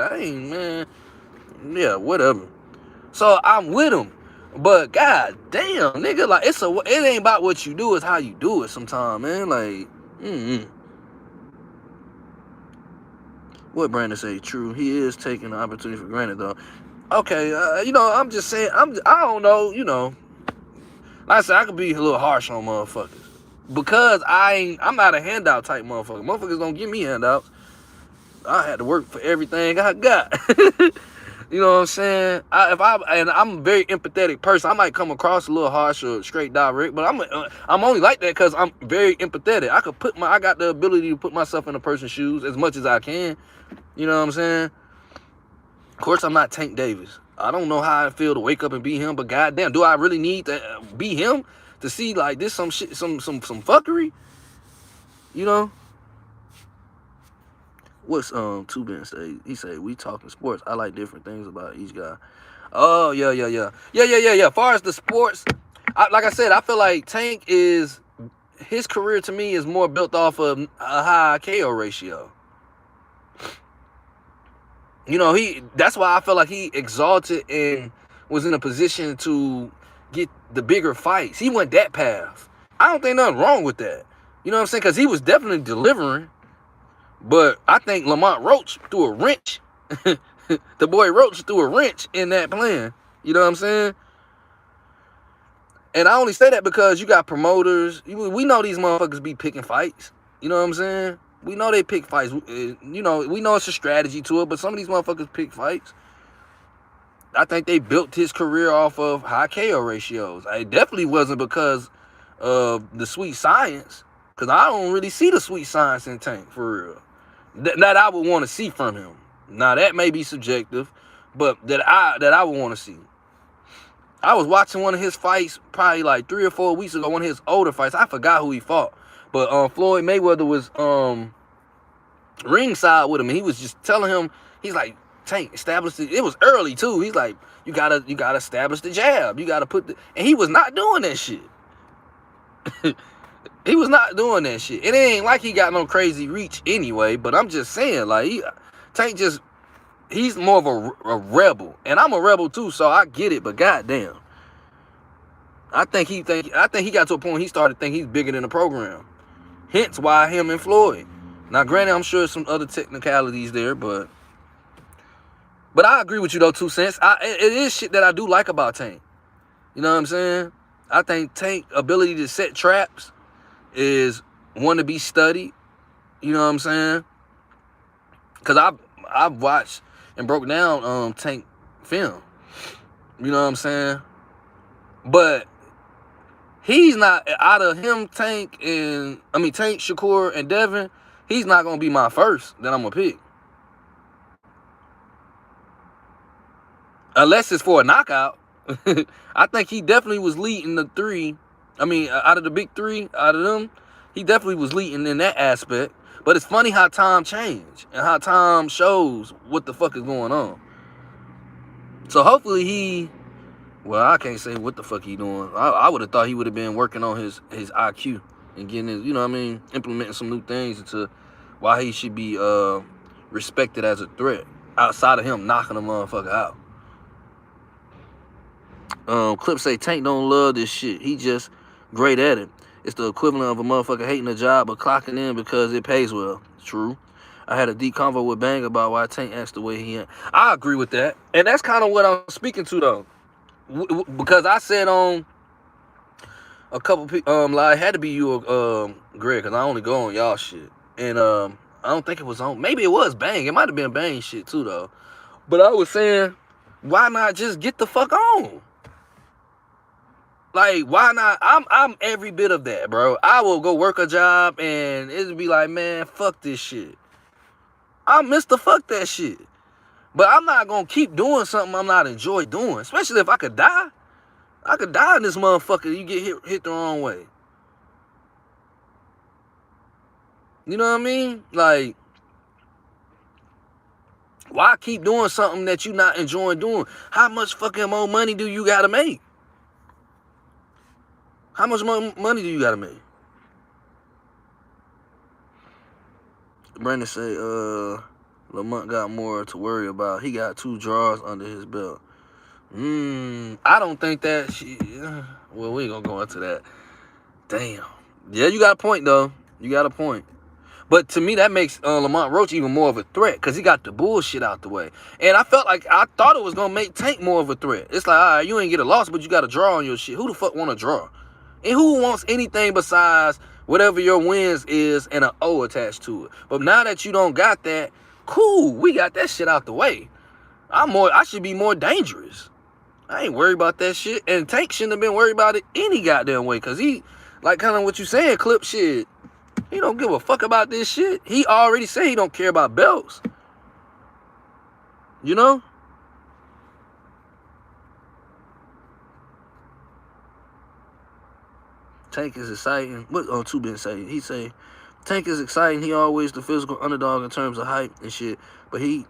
S1: Yeah, whatever. So I'm with him. But god damn, nigga, like, it ain't about what you do, it's how you do it sometimes, man. Like, What Brandon say? True, he is taking the opportunity for granted, though. Okay, I'm just saying, I don't know, like I said, I could be a little harsh on motherfuckers. Because I'm not a handout type motherfucker. Motherfuckers don't give me handouts. I had to work for everything I got. You know what I'm saying? I'm a very empathetic person. I might come across a little harsh or straight direct, but I'm only like that because I'm very empathetic. I got the ability to put myself in a person's shoes as much as I can. You know what I'm saying? Of course, I'm not Tank Davis. I don't know how I feel to wake up and be him, but goddamn, do I really need to be him to see like this some shit, some fuckery? You know? What's Two Ben say? He say, we talking sports. I like different things about each guy. Oh, yeah. As far as the sports, like I said, I feel like Tank his career to me is more built off of a high KO ratio. That's why I feel like he exalted and was in a position to get the bigger fights. He went that path. I don't think nothing wrong with that. You know what I'm saying? Because he was definitely delivering. But I think Lamont Roach threw a wrench. The boy Roach threw a wrench in that plan. You know what I'm saying? And I only say that because you got promoters. We know these motherfuckers be picking fights. You know what I'm saying? We know they pick fights. We know it's a strategy to it, but some of these motherfuckers pick fights. I think they built his career off of high KO ratios. It definitely wasn't because of the sweet science, because I don't really see the sweet science in Tank, for real. That I would want to see from him. Now, that may be subjective, but that I would want to see. I was watching one of his fights probably like 3 or 4 weeks ago, one of his older fights. I forgot who he fought. But Floyd Mayweather was ringside with him, and he was just telling him, he's like, Tank established it. It was early too. He's like, you gotta establish the jab. You gotta put the, and he was not doing that shit. He was not doing that shit. It ain't like he got no crazy reach anyway. But I'm just saying, like, Tank just, he's more of a rebel, and I'm a rebel too, so I get it. But goddamn, I think he got to a point he started thinking he's bigger than the program. Hence why him and Floyd. Now, granted, I'm sure some other technicalities there, but I agree with you though, 2 cents. It is shit that I do like about Tank. You know what I'm saying? I think Tank ability to set traps is one to be studied. You know what I'm saying? Cause I've watched and broke down Tank film. You know what I'm saying? But he's not, out of him, Tank, Shakur, and Devin, he's not gonna be my first that I'm gonna pick. Unless it's for a knockout. I think he definitely was leading the three. Out of the big three, out of them, he definitely was leading in that aspect. But it's funny how time changed and how time shows what the fuck is going on. So hopefully I can't say what the fuck he doing. I would have thought he would have been working on his IQ and getting his, implementing some new things into why he should be respected as a threat outside of him knocking a motherfucker out. Clip say Tank don't love this shit. He just great at it. It's the equivalent of a motherfucker hating a job but clocking in because it pays well. True. I had a deep convo with Bang about why Tank acts the way he acts. I agree with that. And that's kind of what I'm speaking to, though. Because I said on a couple people, it had to be you or Greg, because I only go on y'all shit. And I don't think it was on, maybe it was Bang. It might have been Bang shit, too, though. But I was saying, why not just get the fuck on? Like, why not? I'm every bit of that, bro. I will go work a job and it'll be like, man, fuck this shit. I Mr. Fuck that shit. But I'm not gonna keep doing something I'm not enjoy doing. Especially if I could die. I could die in this motherfucker. You get hit the wrong way. You know what I mean? Like, why keep doing something that you not enjoying doing? How much fucking more money do you gotta make? How much more money do you gotta make? Brandon say, Lamont got more to worry about. He got 2 draws under his belt. I don't think that shit. Well, we ain't gonna go into that. Damn. Yeah, you got a point, though. You got a point. But to me, that makes Lamont Roach even more of a threat because he got the bullshit out the way. And I thought it was gonna make Tank more of a threat. It's like, all right, you ain't get a loss, but you got a draw on your shit. Who the fuck want to draw? And who wants anything besides whatever your wins is and an O attached to it? But now that you don't got that, cool, we got that shit out the way. I should be more dangerous. I ain't worried about that shit. And Tank shouldn't have been worried about it any goddamn way. Because he, like kind of what you saying, Clip, shit, he don't give a fuck about this shit. He already said he don't care about belts. You know? Tank is exciting. What Two been saying? He say Tank is exciting. He always the physical underdog in terms of height and shit. But he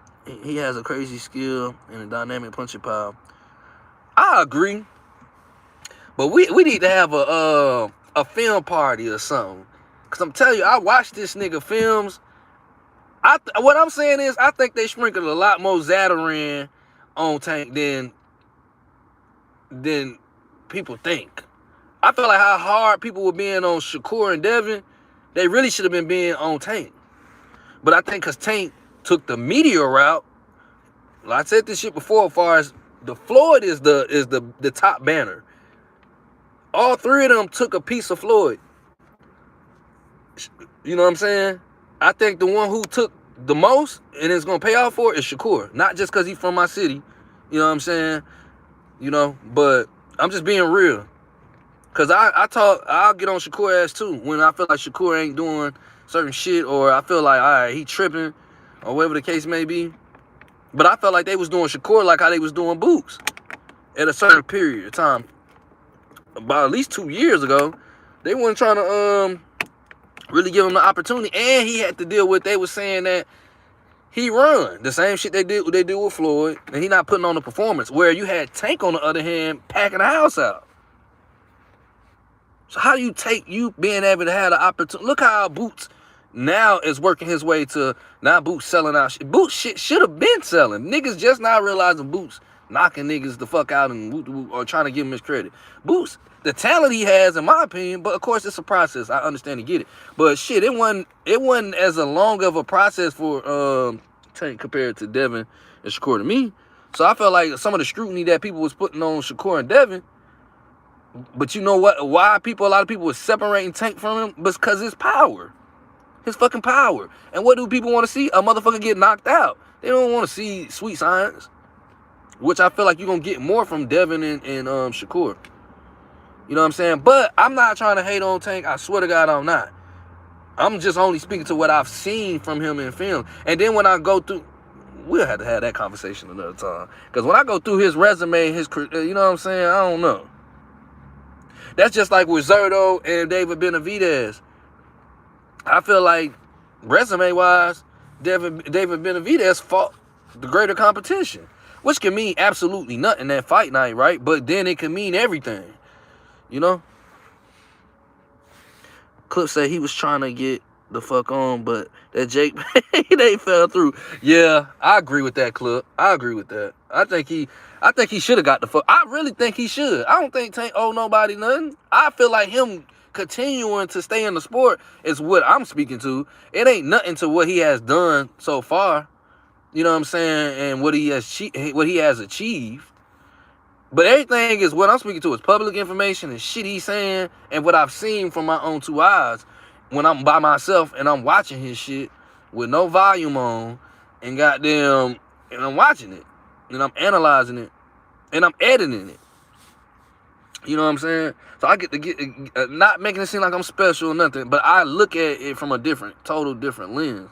S1: has a crazy skill and a dynamic punching power. I agree. But we need to have a film party or something. Cause I'm telling you, I watched this nigga films. What I'm saying is, I think they sprinkled a lot more Zatarain on Tank than people think. I feel like how hard people were being on Shakur and Devin, they really should have been on Tank. But I think because Tank took the meteor route, I said this shit before, as far as the Floyd is the top banner. All 3 of them took a piece of Floyd. You know what I'm saying? I think the one who took the most and is going to pay off for it is Shakur. Not just because he's from my city. You know what I'm saying? You know, but I'm just being real. Because I'll get on Shakur ass too when I feel like Shakur ain't doing certain shit, or I feel like, all right, he tripping or whatever the case may be. But I felt like they was doing Shakur like how they was doing Boots at a certain period of time. About at least 2 years ago, they weren't trying to really give him the opportunity. And he had to deal with, they was saying that he run. The same shit they do with Floyd, and he not putting on the performance. Where you had Tank, on the other hand, packing the house out. So how do you take you being able to have the opportunity? Look how Boots now is working his way to, now Boots selling out. Boots shit should have been selling. Niggas just now realizing Boots knocking niggas the fuck out and or trying to give him his credit. Boots, the talent he has, in my opinion, but of course it's a process. I understand and get it. But shit, it wasn't as a long of a process for Tank compared to Devin and Shakur to me. So I felt like some of the scrutiny that people was putting on Shakur and Devin. But you know what? Why a lot of people were separating Tank from him? Because his power. His fucking power. And what do people want to see? A motherfucker get knocked out. They don't want to see sweet science. Which I feel like you're going to get more from Devin and Shakur. You know what I'm saying? But I'm not trying to hate on Tank. I swear to God, I'm not. I'm just only speaking to what I've seen from him in film. And then when I go through, we'll have to have that conversation another time. Because when I go through his resume, you know what I'm saying? I don't know. That's just like with Zurdo and David Benavidez. I feel like, resume-wise, David Benavidez fought the greater competition, which can mean absolutely nothing that fight night, right? But then it can mean everything, you know? Clip said he was trying to get the fuck on, but that Jake, they fell through. Yeah, I agree with that, Clip. I agree with that. I think he should have got the fuck. I really think he should. I don't think Tank owe nobody nothing. I feel like him continuing to stay in the sport is what I'm speaking to. It ain't nothing to what he has done so far. You know what I'm saying? And what he has achieved. But everything is what I'm speaking to is public information and shit he's saying and what I've seen from my own two eyes when I'm by myself and I'm watching his shit with no volume on and goddamn, and I'm watching it and I'm analyzing it and I'm editing it. You know what I'm saying? So I get to get, not making it seem like I'm special or nothing, but I look at it from a total different lens.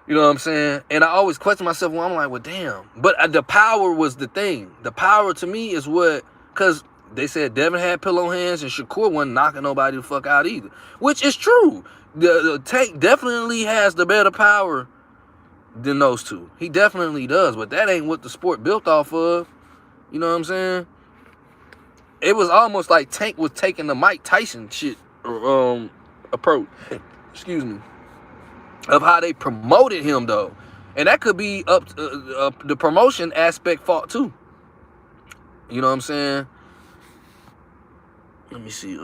S1: You know what I'm saying? And I always question myself when I'm like, well, damn. But the power was the thing. The power to me is what, because they said Devin had pillow hands and Shakur wasn't knocking nobody the fuck out either, which is true. The Tank definitely has the better power than those two. He definitely does, but that ain't what the sport built off of. You know what I'm saying? It was almost like Tank was taking the Mike Tyson shit approach. Excuse me. Of how they promoted him, though. And that could be up to, the promotion aspect fault, too. You know what I'm saying? Let me see.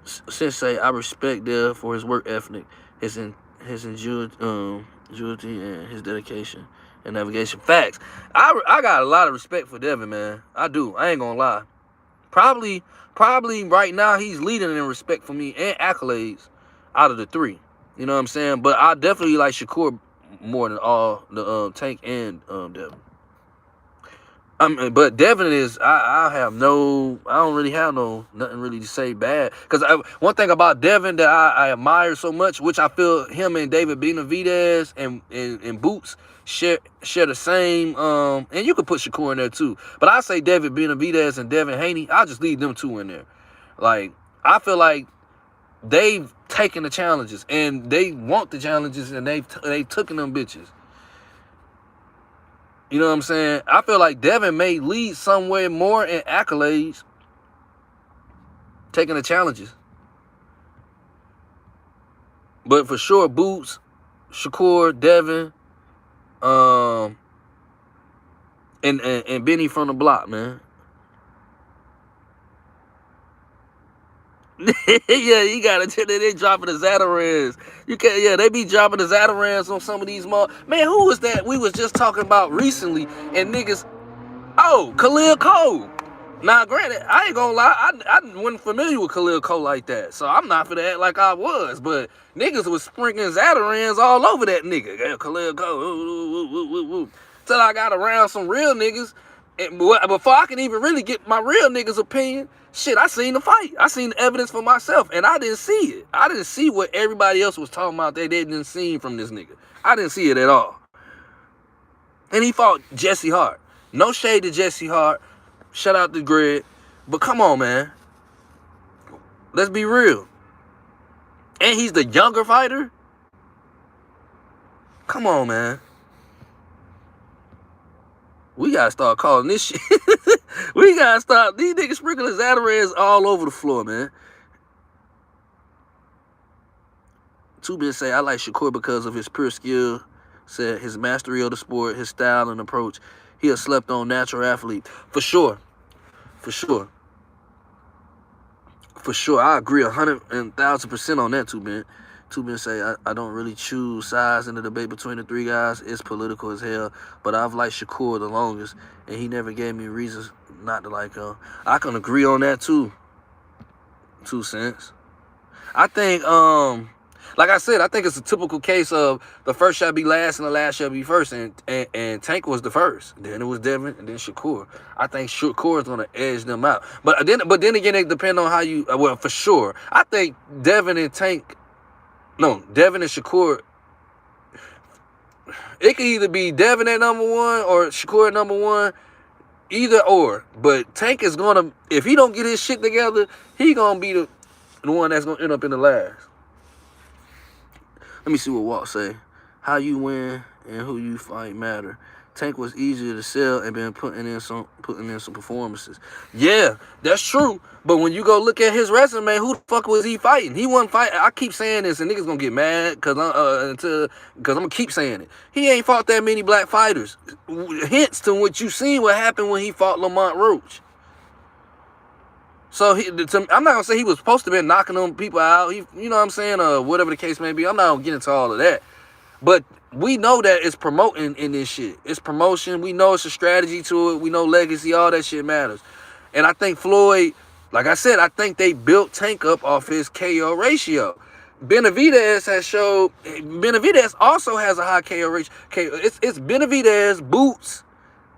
S1: Sensei, I respect Dev for his work ethic, his ingenuity, and his dedication and navigation. Facts. I got a lot of respect for Devin, man. I do. I ain't gonna lie. Probably right now he's leading in respect for me and accolades out of the three. You know what I'm saying? But I definitely like Shakur more than all the Tank and Devin. But Devin is, I don't really have nothing really to say bad. Because one thing about Devin that I admire so much, which I feel him and David Benavidez and Boots share the same, and you could put Shakur in there too. But I say David Benavidez and Devin Haney, I'll just leave them two in there. Like, I feel like they've taken the challenges and they want the challenges and they've taken them bitches. You know what I'm saying? I feel like Devin may lead somewhere more in accolades, taking the challenges. But for sure, Boots, Shakur, Devin, and Benny from the block, man. Yeah, you gotta tell that they dropping the Zatarans. You can't, yeah, they be dropping the Zatarans on some of these man, who was that we was just talking about recently? And niggas, oh, Khalil Cole. Now, granted, I ain't gonna lie, I wasn't familiar with Khalil Cole like that, so I'm not finna act like I was. But niggas was sprinkling Zatarans all over that nigga. Yeah, Khalil Cole. Till I got around some real niggas, and before I can even really get my real niggas' opinion, shit, I seen the fight. I seen the evidence for myself, and I didn't see it. I didn't see what everybody else was talking about they didn't see from this nigga. I didn't see it at all. And he fought Jesse Hart. No shade to Jesse Hart. Shout out to Greg. But come on, man. Let's be real. And he's the younger fighter. Come on, man. We gotta start calling this shit. We gotta stop. These niggas sprinkling Ramirez all over the floor, man. Two men say, I like Shakur because of his pure skill, said his mastery of the sport, his style and approach. He a slept-on natural athlete. For sure. For sure. For sure. I agree 100,000% on that, two men. Two men say, I don't really choose sides in the debate between the three guys. It's political as hell. But I've liked Shakur the longest, and he never gave me reasons not to like him. I can agree on that, too. 2 cents. I think, like I said, I think it's a typical case of the first shall be last and the last shall be first. And Tank was the first. Then it was Devin and then Shakur. I think Shakur is going to edge them out. But then again, it depends on how you, well, for sure. I think Devin and Shakur, it could either be Devin at number 1 or Shakur at number 1, either or. But Tank is going to, if he don't get his shit together, he going to be the one that's going to end up in the last. Let me see what Walt say. How you win and who you fight matter. Tank was easier to sell and been putting in some performances. Yeah, that's true. But when you go look at his resume, who the fuck was he fighting? He wasn't fighting. I keep saying this, and niggas gonna get mad because I'm gonna keep saying it. He ain't fought that many black fighters. Hence to what you seen what happened when he fought Lamont Roach. So I'm not gonna say he was supposed to be knocking them people out. You know what I'm saying? Whatever the case may be. I'm not gonna get into all of that. But we know that it's promoting in this shit. It's promotion. We know it's a strategy to it. We know legacy. All that shit matters. And I think Floyd, like I said, I think they built Tank up off his KO ratio. Benavidez also has a high KO ratio. It's Benavidez, Boots,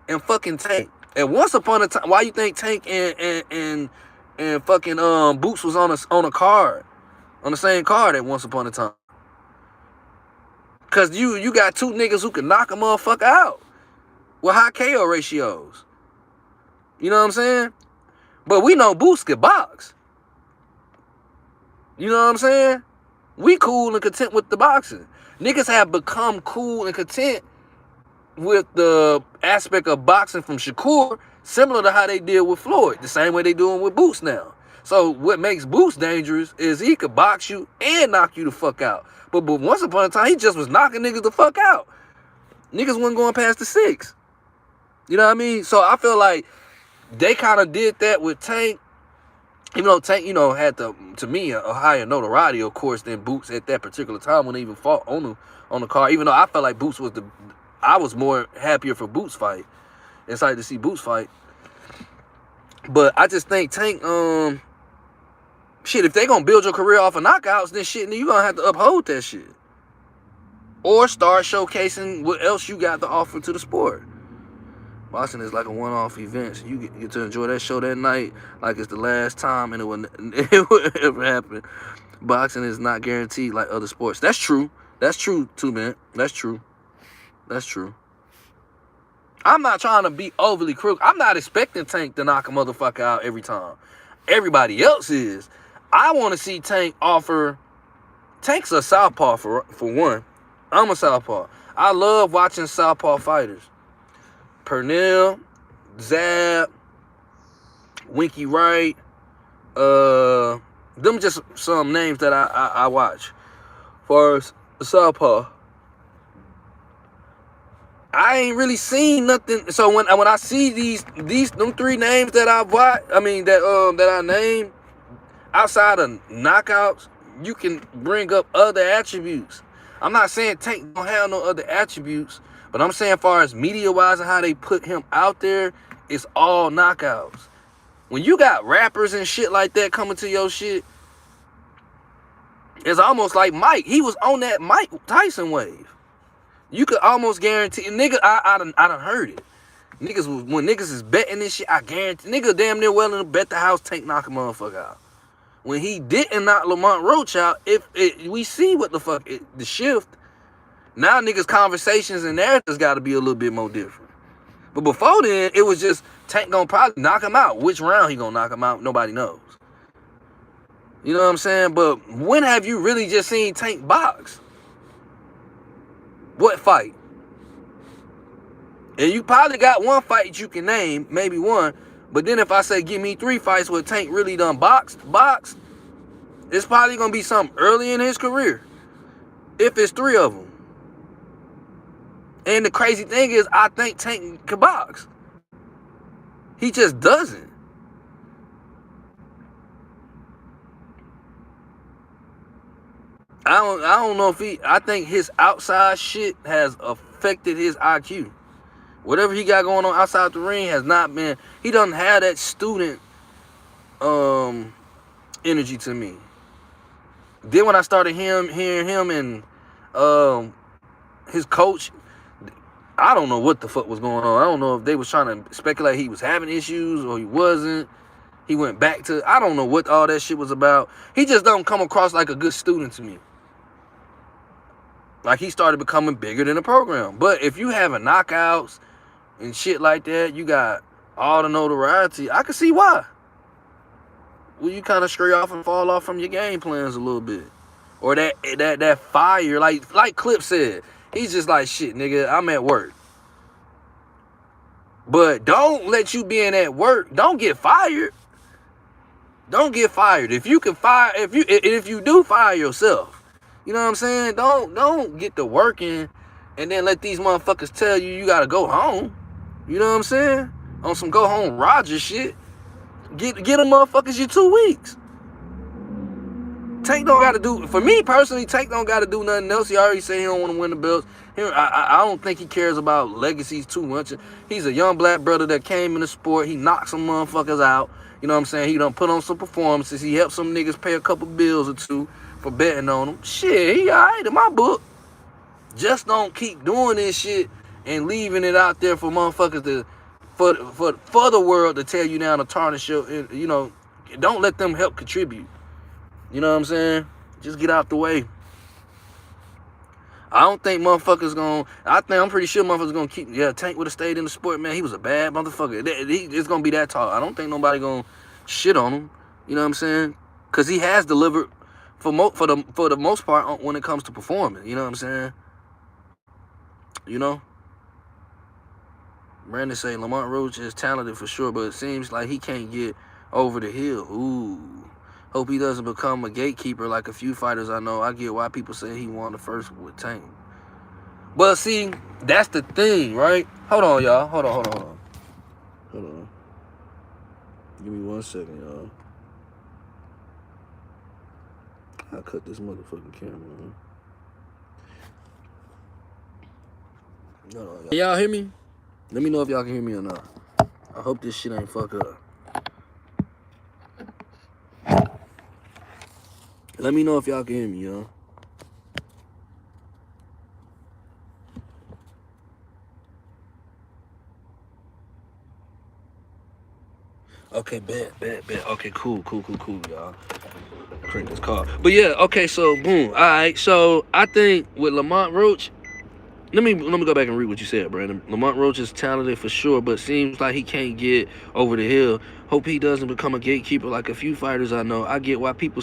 S1: and fucking Tank. And once upon a time, why you think Tank and fucking Boots was on a card, on the same card at once upon a time? Cause you got 2 niggas who can knock a motherfucker out with high KO ratios. You know what I'm saying? But we know Boots can box. You know what I'm saying? We cool and content with the boxing. Niggas have become cool and content with the aspect of boxing from Shakur, similar to how they did with Floyd, the same way they doing with Boots now. So what makes Boots dangerous is he could box you and knock you the fuck out. But once upon a time, he just was knocking niggas the fuck out. Niggas wasn't going past the 6. You know what I mean? So I feel like they kind of did that with Tank. Even though Tank, had to me a higher notoriety, of course, than Boots at that particular time when they even fought on the card. Even though I felt like I was more happier for Boots fight. Excited to see Boots fight. But I just think Tank, shit, if they gonna build your career off of knockouts, then shit, you gonna have to uphold that shit. Or start showcasing what else you got to offer to the sport. Boxing is like a one-off event. So you get to enjoy that show that night like it's the last time and it would ever happen. Boxing is not guaranteed like other sports. That's true. That's true too, man. That's true. That's true. I'm not trying to be overly critical. I'm not expecting Tank to knock a motherfucker out every time. Everybody else is. I want to see Tank offer. Tank's a southpaw for one. I'm a southpaw. I love watching southpaw fighters. Pernell, Zab, Winky Wright. Them just some names that I watch. As far as southpaw, I ain't really seen nothing. So when I see them 3 names that I watch, that I name, outside of knockouts, you can bring up other attributes. I'm not saying Tank don't have no other attributes, but I'm saying as far as media-wise and how they put him out there, it's all knockouts. When you got rappers and shit like that coming to your shit, it's almost like Mike. He was on that Mike Tyson wave. You could almost guarantee, nigga, I done heard it. Niggas, when niggas is betting this shit, I guarantee, nigga damn near well in the bet the house Tank knock a motherfucker out. When he didn't knock Lamont Roach out, we see what the fuck, the shift. Now niggas' conversations and narratives got to be a little bit more different. But before then, it was just Tank gonna probably knock him out. Which round he gonna knock him out, nobody knows. You know what I'm saying? But when have you really just seen Tank box? What fight? And you probably got one fight you can name, maybe one. But then if I say give me 3 fights where Tank really done boxed, it's probably gonna be something early in his career. If it's 3 of them. And the crazy thing is, I think Tank can box. He just doesn't. I don't know if I think his outside shit has affected his IQ. Whatever he got going on outside the ring has not been. He doesn't have that student energy to me. Then when I started hearing him and his coach, I don't know what the fuck was going on. I don't know if they was trying to speculate he was having issues or he wasn't. He went back to, I don't know what all that shit was about. He just don't come across like a good student to me. Like he started becoming bigger than the program. But if you having knockouts and shit like that, you got all the notoriety, I can see why. Well, you kind of stray off and fall off from your game plans a little bit. Or that fire, like Clip said. He's just like, shit, nigga, I'm at work. But don't let you being at work, don't get fired. Don't get fired. If you can fire, if you do fire yourself, you know what I'm saying? Don't get to working and then let these motherfuckers tell you gotta go home. You know what I'm saying? On some go home Roger shit. Get them motherfuckers your 2 weeks. Tank don't got to do, for me personally, Tank don't got to do nothing else. He already said he don't want to win the belts. I don't think he cares about legacies too much. He's a young black brother that came in the sport. He knocked some motherfuckers out. You know what I'm saying? He done put on some performances. He helped some niggas pay a couple bills or 2 for betting on him. Shit, he all right in my book. Just don't keep doing this shit and leaving it out there for motherfuckers to, for the world to tell you now to tarnish your, you know, don't let them help contribute. You know what I'm saying? Just get out the way. I don't think motherfuckers I'm pretty sure motherfuckers gonna keep, Tank would have stayed in the sport, man. He was a bad motherfucker. It's gonna be that tall. I don't think nobody gonna shit on him. You know what I'm saying? Cause he has delivered for the most part when it comes to performing. You know what I'm saying? You know? Brandon say Lamont Roach is talented for sure, but it seems like he can't get over the hill. Ooh. Hope he doesn't become a gatekeeper like a few fighters I know. I get why people say he won the first with Tank. But see, that's the thing, right? Hold on, y'all. Hold on. Give me 1 second, y'all. I cut this motherfucking camera, man. Hold on, y'all. Y'all hear me? Let me know if y'all can hear me or not. I hope this shit ain't fuck up. Let me know if y'all can hear me, y'all. Okay, bet. Okay, cool, y'all. Crank this car. But yeah, okay, so boom. All right, so I think with Lamont Roach, let me go back and read what you said, Brandon. Lamont Roach is talented for sure, but seems like he can't get over the hill. Hope he doesn't become a gatekeeper like a few fighters I know. I get why people.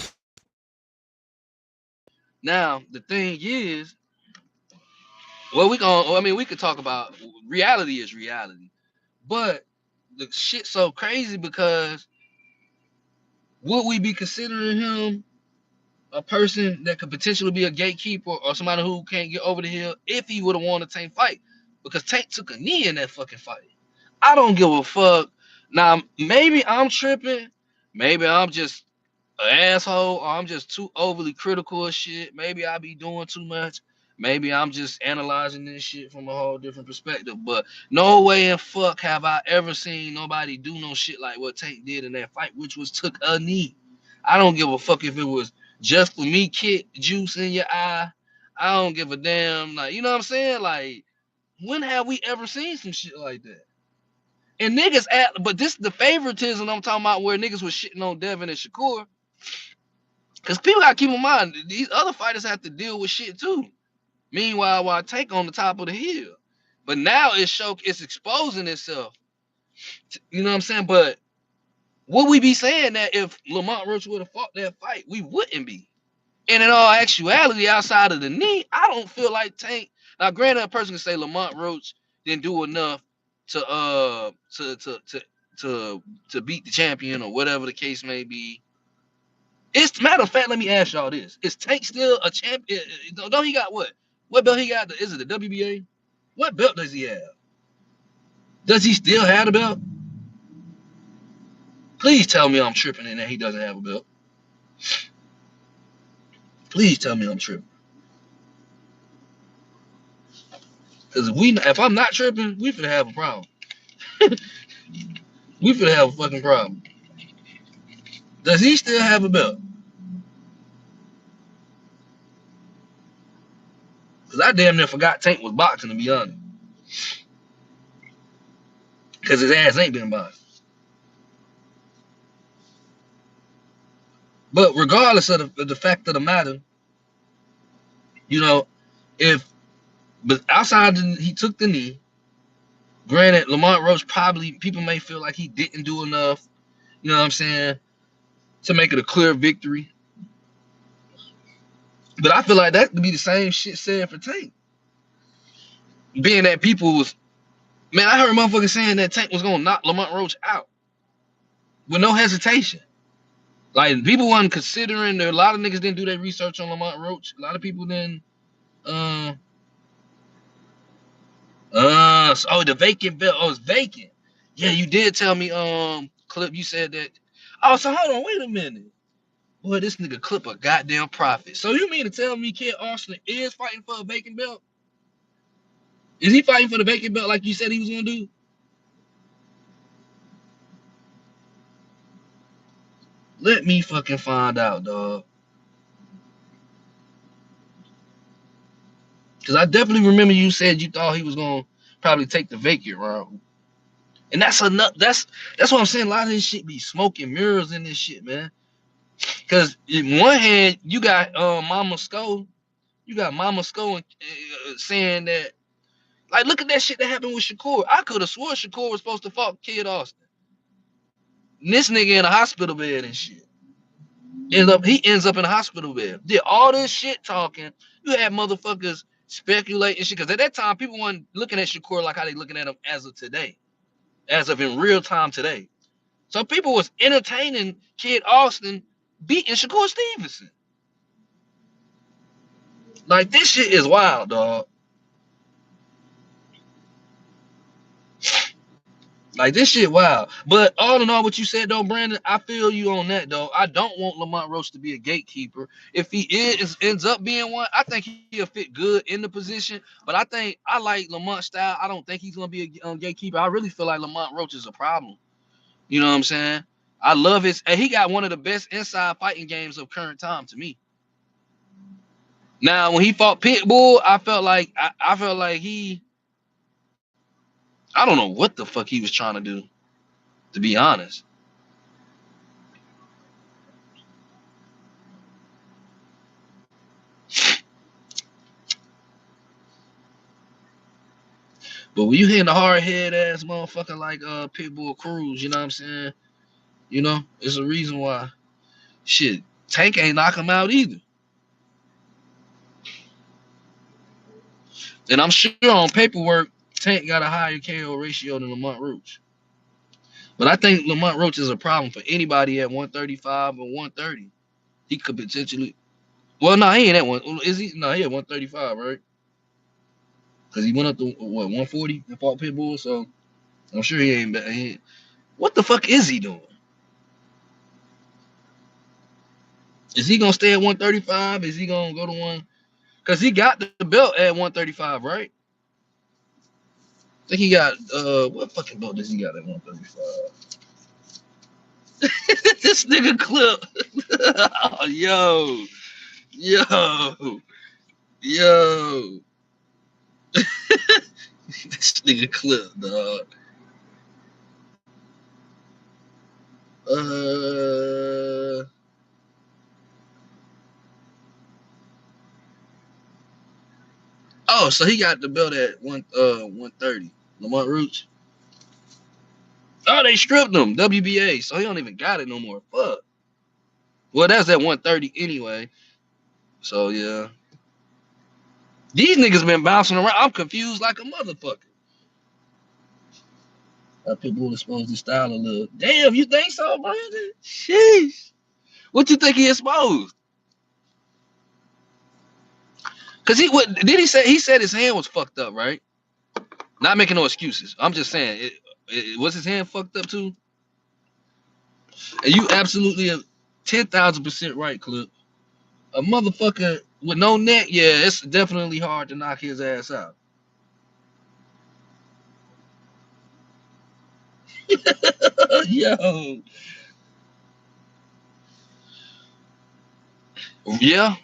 S1: Now the thing is, well, we could talk about reality is reality, but the shit so crazy because would we be considering him a person that could potentially be a gatekeeper or somebody who can't get over the hill if he would have won a Tank fight? Because Tank took a knee in that fucking fight. I don't give a fuck. Now, maybe I'm tripping. Maybe I'm just an asshole or I'm just too overly critical of shit. Maybe I be doing too much. Maybe I'm just analyzing this shit from a whole different perspective. But no way in fuck have I ever seen nobody do no shit like what Tank did in that fight, which was took a knee. I don't give a fuck if it was just for me, kid, juice in your eye. I don't give a damn. Like, you know what I'm saying? Like, when have we ever seen some shit like that? And niggas but this is the favoritism I'm talking about where niggas was shitting on Devin and Shakur. Because people gotta keep in mind, these other fighters have to deal with shit too. Meanwhile, while Tank on the top of the hill. But now it's exposing itself. You know what I'm saying? But would we be saying that if Lamont Roach would have fought that fight? We wouldn't be. And in all actuality, outside of the knee, I don't feel like Tank. Now, granted, a person can say Lamont Roach didn't do enough to to beat the champion or whatever the case may be. It's matter of fact, let me ask y'all this: is Tank still a champion? Don't he got what? What belt he got? Is it the WBA? What belt does he have? Does he still have the belt? Please tell me I'm tripping and that he doesn't have a belt. Please tell me I'm tripping. Because if I'm not tripping, we finna have a problem. We finna have a fucking problem. Does he still have a belt? Because I damn near forgot Tank was boxing, to be honest. Because his ass ain't been boxing. But regardless of the fact of the matter, you know, but outside he took the knee. Granted, Lamont Roach probably, people may feel like he didn't do enough, you know what I'm saying, to make it a clear victory. But I feel like that could be the same shit said for Tank. Being that people was, man, I heard motherfuckers saying that Tank was gonna knock Lamont Roach out with no hesitation. Like, people wasn't considering. A lot of niggas didn't do their research on Lamont Roach. A lot of people didn't. Oh, the vacant belt. Oh, it's vacant. Yeah, you did tell me. Clip, you said that. Oh, so hold on, wait a minute. Boy, this nigga Clip a goddamn prophet. So you mean to tell me Kid Austin is fighting for a vacant belt? Is he fighting for the vacant belt like you said he was gonna do? Let me fucking find out, dog. Cause I definitely remember you said you thought he was gonna probably take the vacant round. And that's enough. That's what I'm saying. A lot of this shit be smoke and mirrors in this shit, man. Cause in one hand, you got Mama Sko. You got Mama Sko saying that, like, look at that shit that happened with Shakur. I could have swore Shakur was supposed to fuck Kid Austin. And this nigga in a hospital bed and shit. He ends up in a hospital bed. Did all this shit talking. You had motherfuckers speculating shit. Cause at that time, people weren't looking at Shakur like how they looking at him as of today. As of in real time today. So people was entertaining Kid Austin beating Shakur Stevenson. Like, this shit is wild, dog. Like, this shit wild. But all in all, what you said, though, Brandon, I feel you on that, though. I don't want Lamont Roach to be a gatekeeper. If he ends up being one, I think he'll fit good in the position. But I like Lamont's style. I don't think he's going to be a gatekeeper. I really feel like Lamont Roach is a problem. You know what I'm saying? I love his. And he got one of the best inside fighting games of current time to me. Now, when he fought Pitbull, I felt like he, I don't know what the fuck he was trying to do, to be honest. But when you hitting a hard head ass motherfucker like Pitbull Cruz, you know what I'm saying? You know, it's a reason why. Shit, Tank ain't knock him out either. And I'm sure on paperwork, Tank got a higher KO ratio than Lamont Roach. But I think Lamont Roach is a problem for anybody at 135 or 130. He could potentially. Well, no, he ain't at one. Is he? No, he at 135, right? Because he went up to what 140 and fought Pitbull. So I'm sure he ain't. What the fuck is he doing? Is he gonna stay at 135? Is he gonna go to one? Because he got the belt at 135, right? I think he got what fucking belt does he got at 135? This nigga Clip. Oh, yo. This nigga Clip, dog. Oh, so he got the belt at 130. Lamont Roach. Oh, they stripped him. WBA. So he don't even got it no more. Fuck. Well, that's at 130 anyway. So yeah. These niggas been bouncing around. I'm confused like a motherfucker. Pitbull exposed his style a little. Damn, you think so, Brandon? Sheesh. What you think he exposed? Cause did he say? He said his hand was fucked up, right? Not making no excuses. I'm just saying, was his hand fucked up too? And you absolutely 10,000% right, Clip. A motherfucker with no neck, yeah, it's definitely hard to knock his ass out. Yo. Yeah.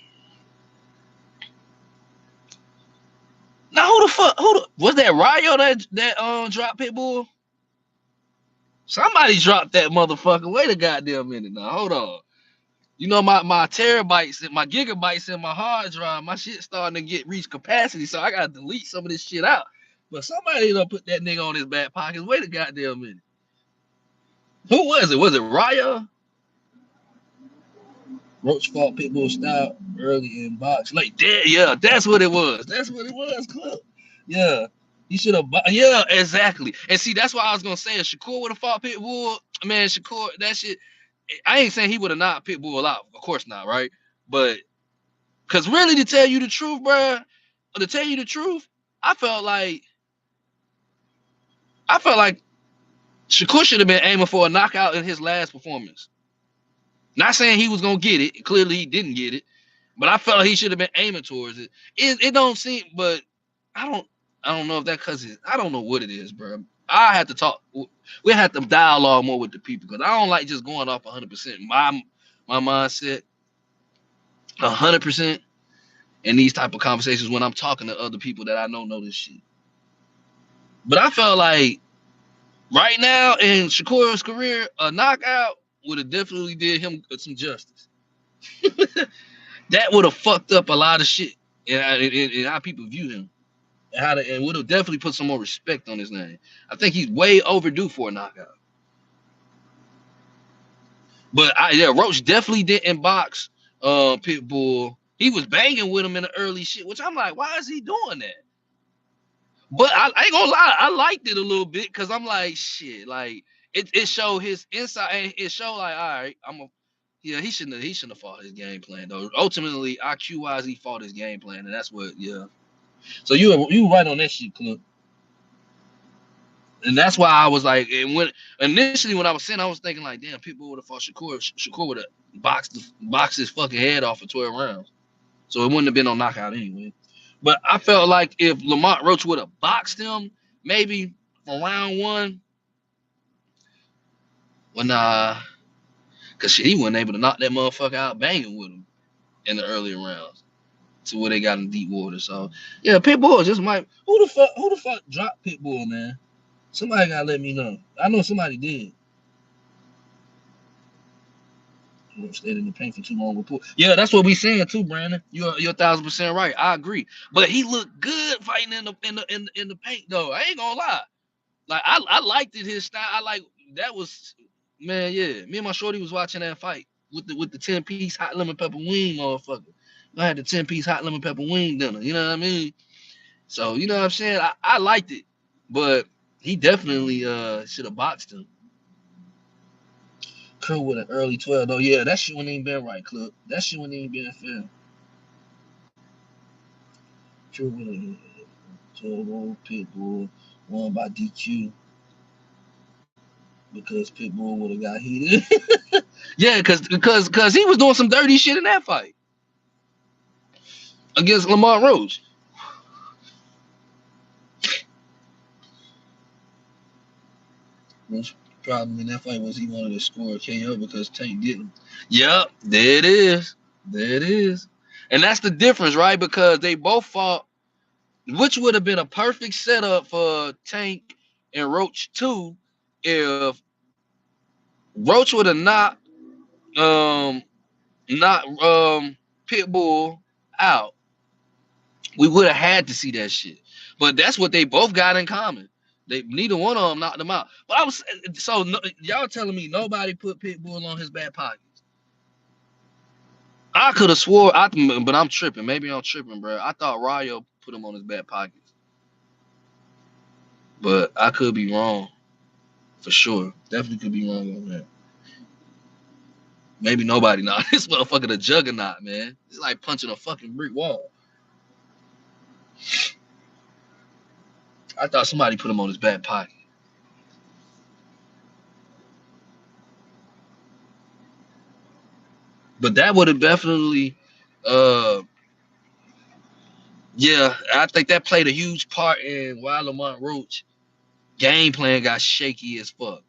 S1: Now who the fuck? Was that Ryo that dropped Pitbull? Somebody dropped that motherfucker. Wait a goddamn minute now. Hold on. You know my terabytes and my gigabytes in my hard drive, my shit starting to reach capacity, so I gotta delete some of this shit out. But somebody done put that nigga on his back pocket. Wait a goddamn minute. Who was it? Was it Ryo? Roach fought Pitbull style early in box. Like that, yeah, that's what it was. That's what it was, Clip. Yeah. He should have, yeah, exactly. And see, that's why I was gonna say if Shakur would have fought Pitbull, man, Shakur, that shit. I ain't saying he would have knocked Pitbull out, of course not, right? But because really, to tell you the truth, bro, I felt like Shakur should have been aiming for a knockout in his last performance. Not saying he was gonna get it. Clearly, he didn't get it. But I felt like he should have been aiming towards it. It don't seem, but I don't know if that because I don't know what it is, bro. I have to talk. We have to dialogue more with the people because I don't like just going off 100%. My mindset 100% in these type of conversations when I'm talking to other people that I don't know this shit. But I felt like right now in Shakur's career, a knockout would have definitely did him some justice. That would have fucked up a lot of shit in how people view him. And would have definitely put some more respect on his name. I think he's way overdue for a knockout. But Roach definitely didn't box Pitbull. He was banging with him in the early shit, which I'm like, why is he doing that? But I ain't gonna lie, I liked it a little bit because I'm like, shit, like it showed his insight. It showed like, all right, he shouldn't have fought his game plan though. Ultimately, IQ wise, he fought his game plan, and that's what, yeah. So you right on that shit, Clip. And that's why I was like, and initially when I was saying, I was thinking like, damn, people would have fought Shakur. Shakur would have boxed his fucking head off for 12 rounds. So it wouldn't have been no knockout anyway. But I felt like if Lamont Roach would have boxed him, maybe for round one, because he wasn't able to knock that motherfucker out banging with him in the earlier rounds to where they got in deep water. So yeah, Pitbull just might. Who the fuck dropped Pitbull, man? Somebody gotta let me know. I know somebody did. Stayed in the paint for too long. Yeah, that's what we saying too, Brandon. You're 1,000% right. I agree. But he looked good fighting in the paint though. I ain't gonna lie. Like I liked it, his style. I like that was, man. Yeah, me and my shorty was watching that fight with the 10-piece hot lemon pepper wing, motherfucker. I had the 10-piece hot lemon pepper wing dinner. You know what I mean? So you know what I'm saying. I liked it, but he definitely should have boxed him. Crew with an early 12 though. Yeah, that shit wouldn't even been right, Clip. That shit wouldn't even been fair. Crew with a 12 Pitbull won by DQ because Pitbull would have got heated. Yeah, because he was doing some dirty shit in that fight against Lamont Roach. Most problem in that fight was he wanted to score a KO because Tank didn't. Yep, there it is. There it is. And that's the difference, right? Because they both fought, which would have been a perfect setup for Tank and Roach too, if Roach would have not Pitbull out. We would have had to see that shit. But that's what they both got in common. Neither one of them knocked them out. But y'all telling me nobody put Pitbull on his back pockets. I could have swore, but I'm tripping. Maybe I'm tripping, bro. I thought Ryo put him on his back pockets. But I could be wrong, for sure. Definitely could be wrong on that. Maybe nobody know. This motherfucker the juggernaut, man. It's like punching a fucking brick wall. I thought somebody put him on his back pocket. But that would have definitely, yeah, I think that played a huge part in why Lamont Roach game plan got shaky as fuck.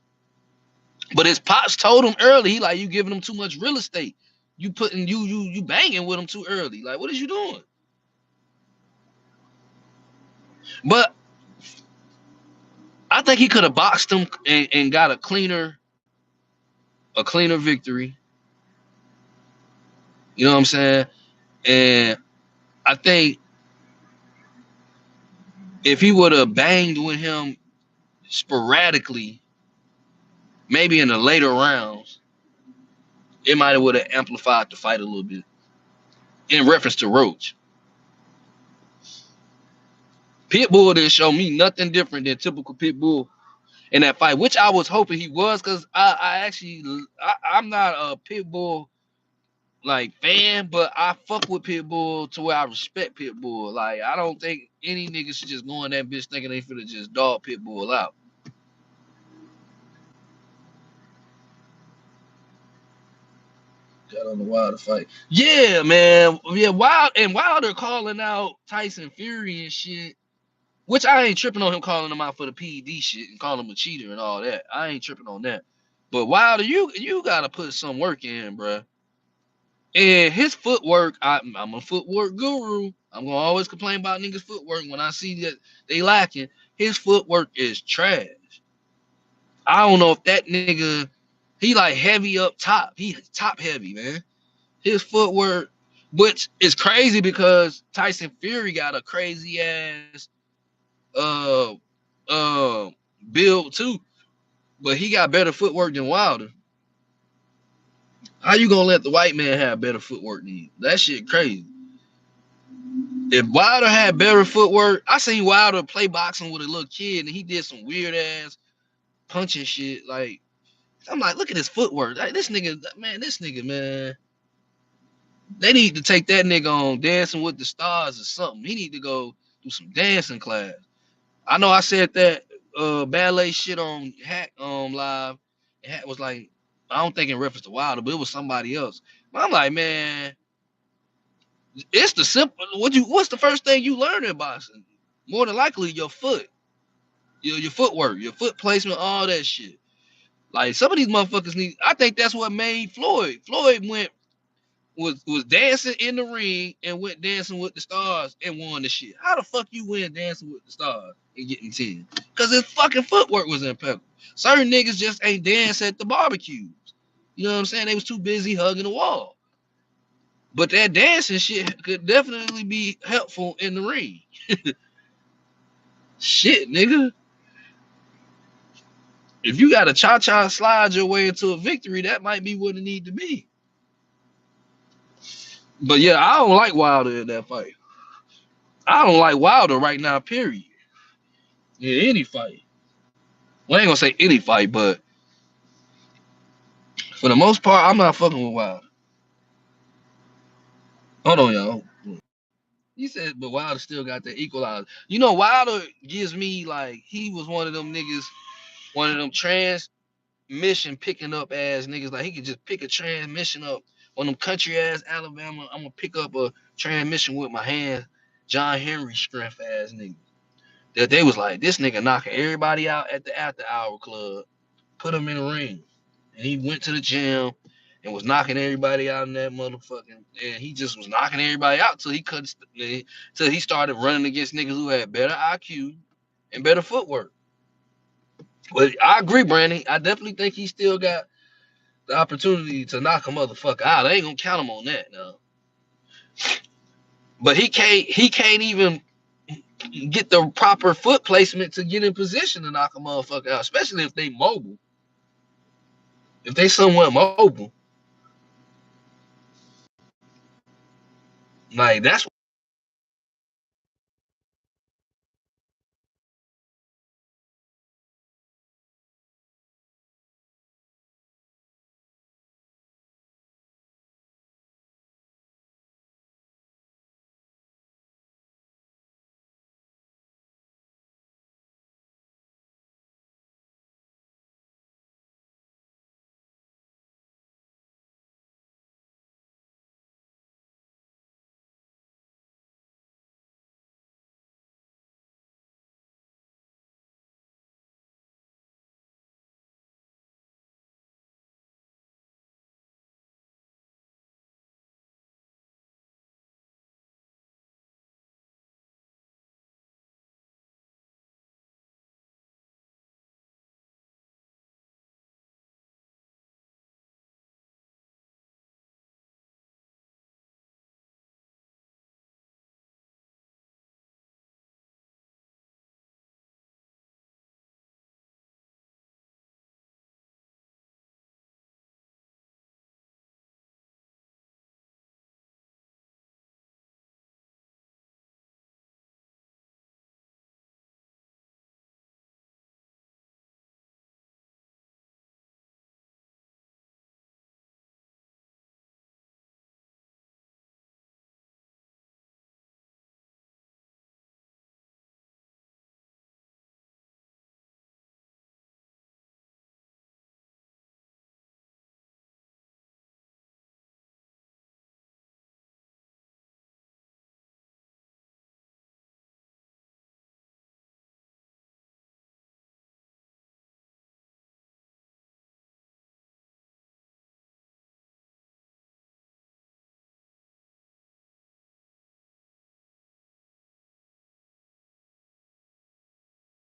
S1: But his pops told him early, he like, you giving him too much real estate. You putting you banging with him too early. Like, what is you doing? But I think he could have boxed him and got a cleaner victory. You know what I'm saying? And I think if he would have banged with him sporadically, maybe in the later rounds, it might have would have amplified the fight a little bit. In reference to Roach. Pitbull didn't show me nothing different than typical Pitbull in that fight, which I was hoping he was, because I'm not a Pitbull like fan, but I fuck with Pitbull to where I respect Pitbull. Like, I don't think any nigga should just go in that bitch thinking they finna just dog Pitbull out. Got on the Wilder fight. Yeah, man. Yeah, Wilder calling out Tyson Fury and shit. Which I ain't tripping on him calling him out for the PED shit and calling him a cheater and all that. I ain't tripping on that. But Wilder, you gotta put some work in, bruh. And his footwork, I'm a footwork guru. I'm gonna always complain about niggas' footwork when I see that they lacking. His footwork is trash. I don't know if that nigga, he like heavy up top. He top heavy, man. His footwork, which is crazy because Tyson Fury got a crazy ass build too, but he got better footwork than Wilder. How you gonna let the white man have better footwork than you? That shit crazy. If Wilder had better footwork, I seen Wilder play boxing with a little kid and he did some weird ass punching shit. Like, I'm like, look at his footwork. Like, this nigga, man. They need to take that nigga on Dancing with the Stars or something. He need to go do some dancing class. I know I said that ballet shit on Hack live. Hack was like, I don't think in reference to Wilder, but it was somebody else. But I'm like, man, it's the simple. What's the first thing you learn in boxing? More than likely, your foot, your footwork, your foot placement, all that shit. Like, some of these motherfuckers need. I think that's what made Floyd. Floyd was dancing in the ring and went Dancing with the Stars and won the shit. How the fuck you win Dancing with the Stars and getting 10? Because his fucking footwork was impeccable. Certain niggas just ain't dance at the barbecues. You know what I'm saying? They was too busy hugging the wall. But that dancing shit could definitely be helpful in the ring. Shit, nigga. If you got a cha-cha slide your way into a victory, that might be what it need to be. But yeah, I don't like Wilder in that fight. I don't like Wilder right now, period. Yeah, any fight. Well, I ain't gonna say any fight, but for the most part, I'm not fucking with Wilder. Hold on, y'all. He said, but Wilder still got the equalizer. You know, Wilder gives me like he was one of them niggas, one of them transmission picking up ass niggas. Like, he could just pick a transmission up on them country ass Alabama. I'm gonna pick up a transmission with my hand. John Henry strength ass nigga. That they was like, this nigga knocking everybody out at the after hour club, put him in the ring. And he went to the gym and was knocking everybody out in that motherfucking, and he just was knocking everybody out till he started running against niggas who had better IQ and better footwork. But I agree, Brandon. I definitely think he still got the opportunity to knock a motherfucker out. I ain't gonna count him on that now. But he can't even get the proper foot placement to get in position to knock a motherfucker out, especially if they mobile. If they somewhat mobile. Like, that's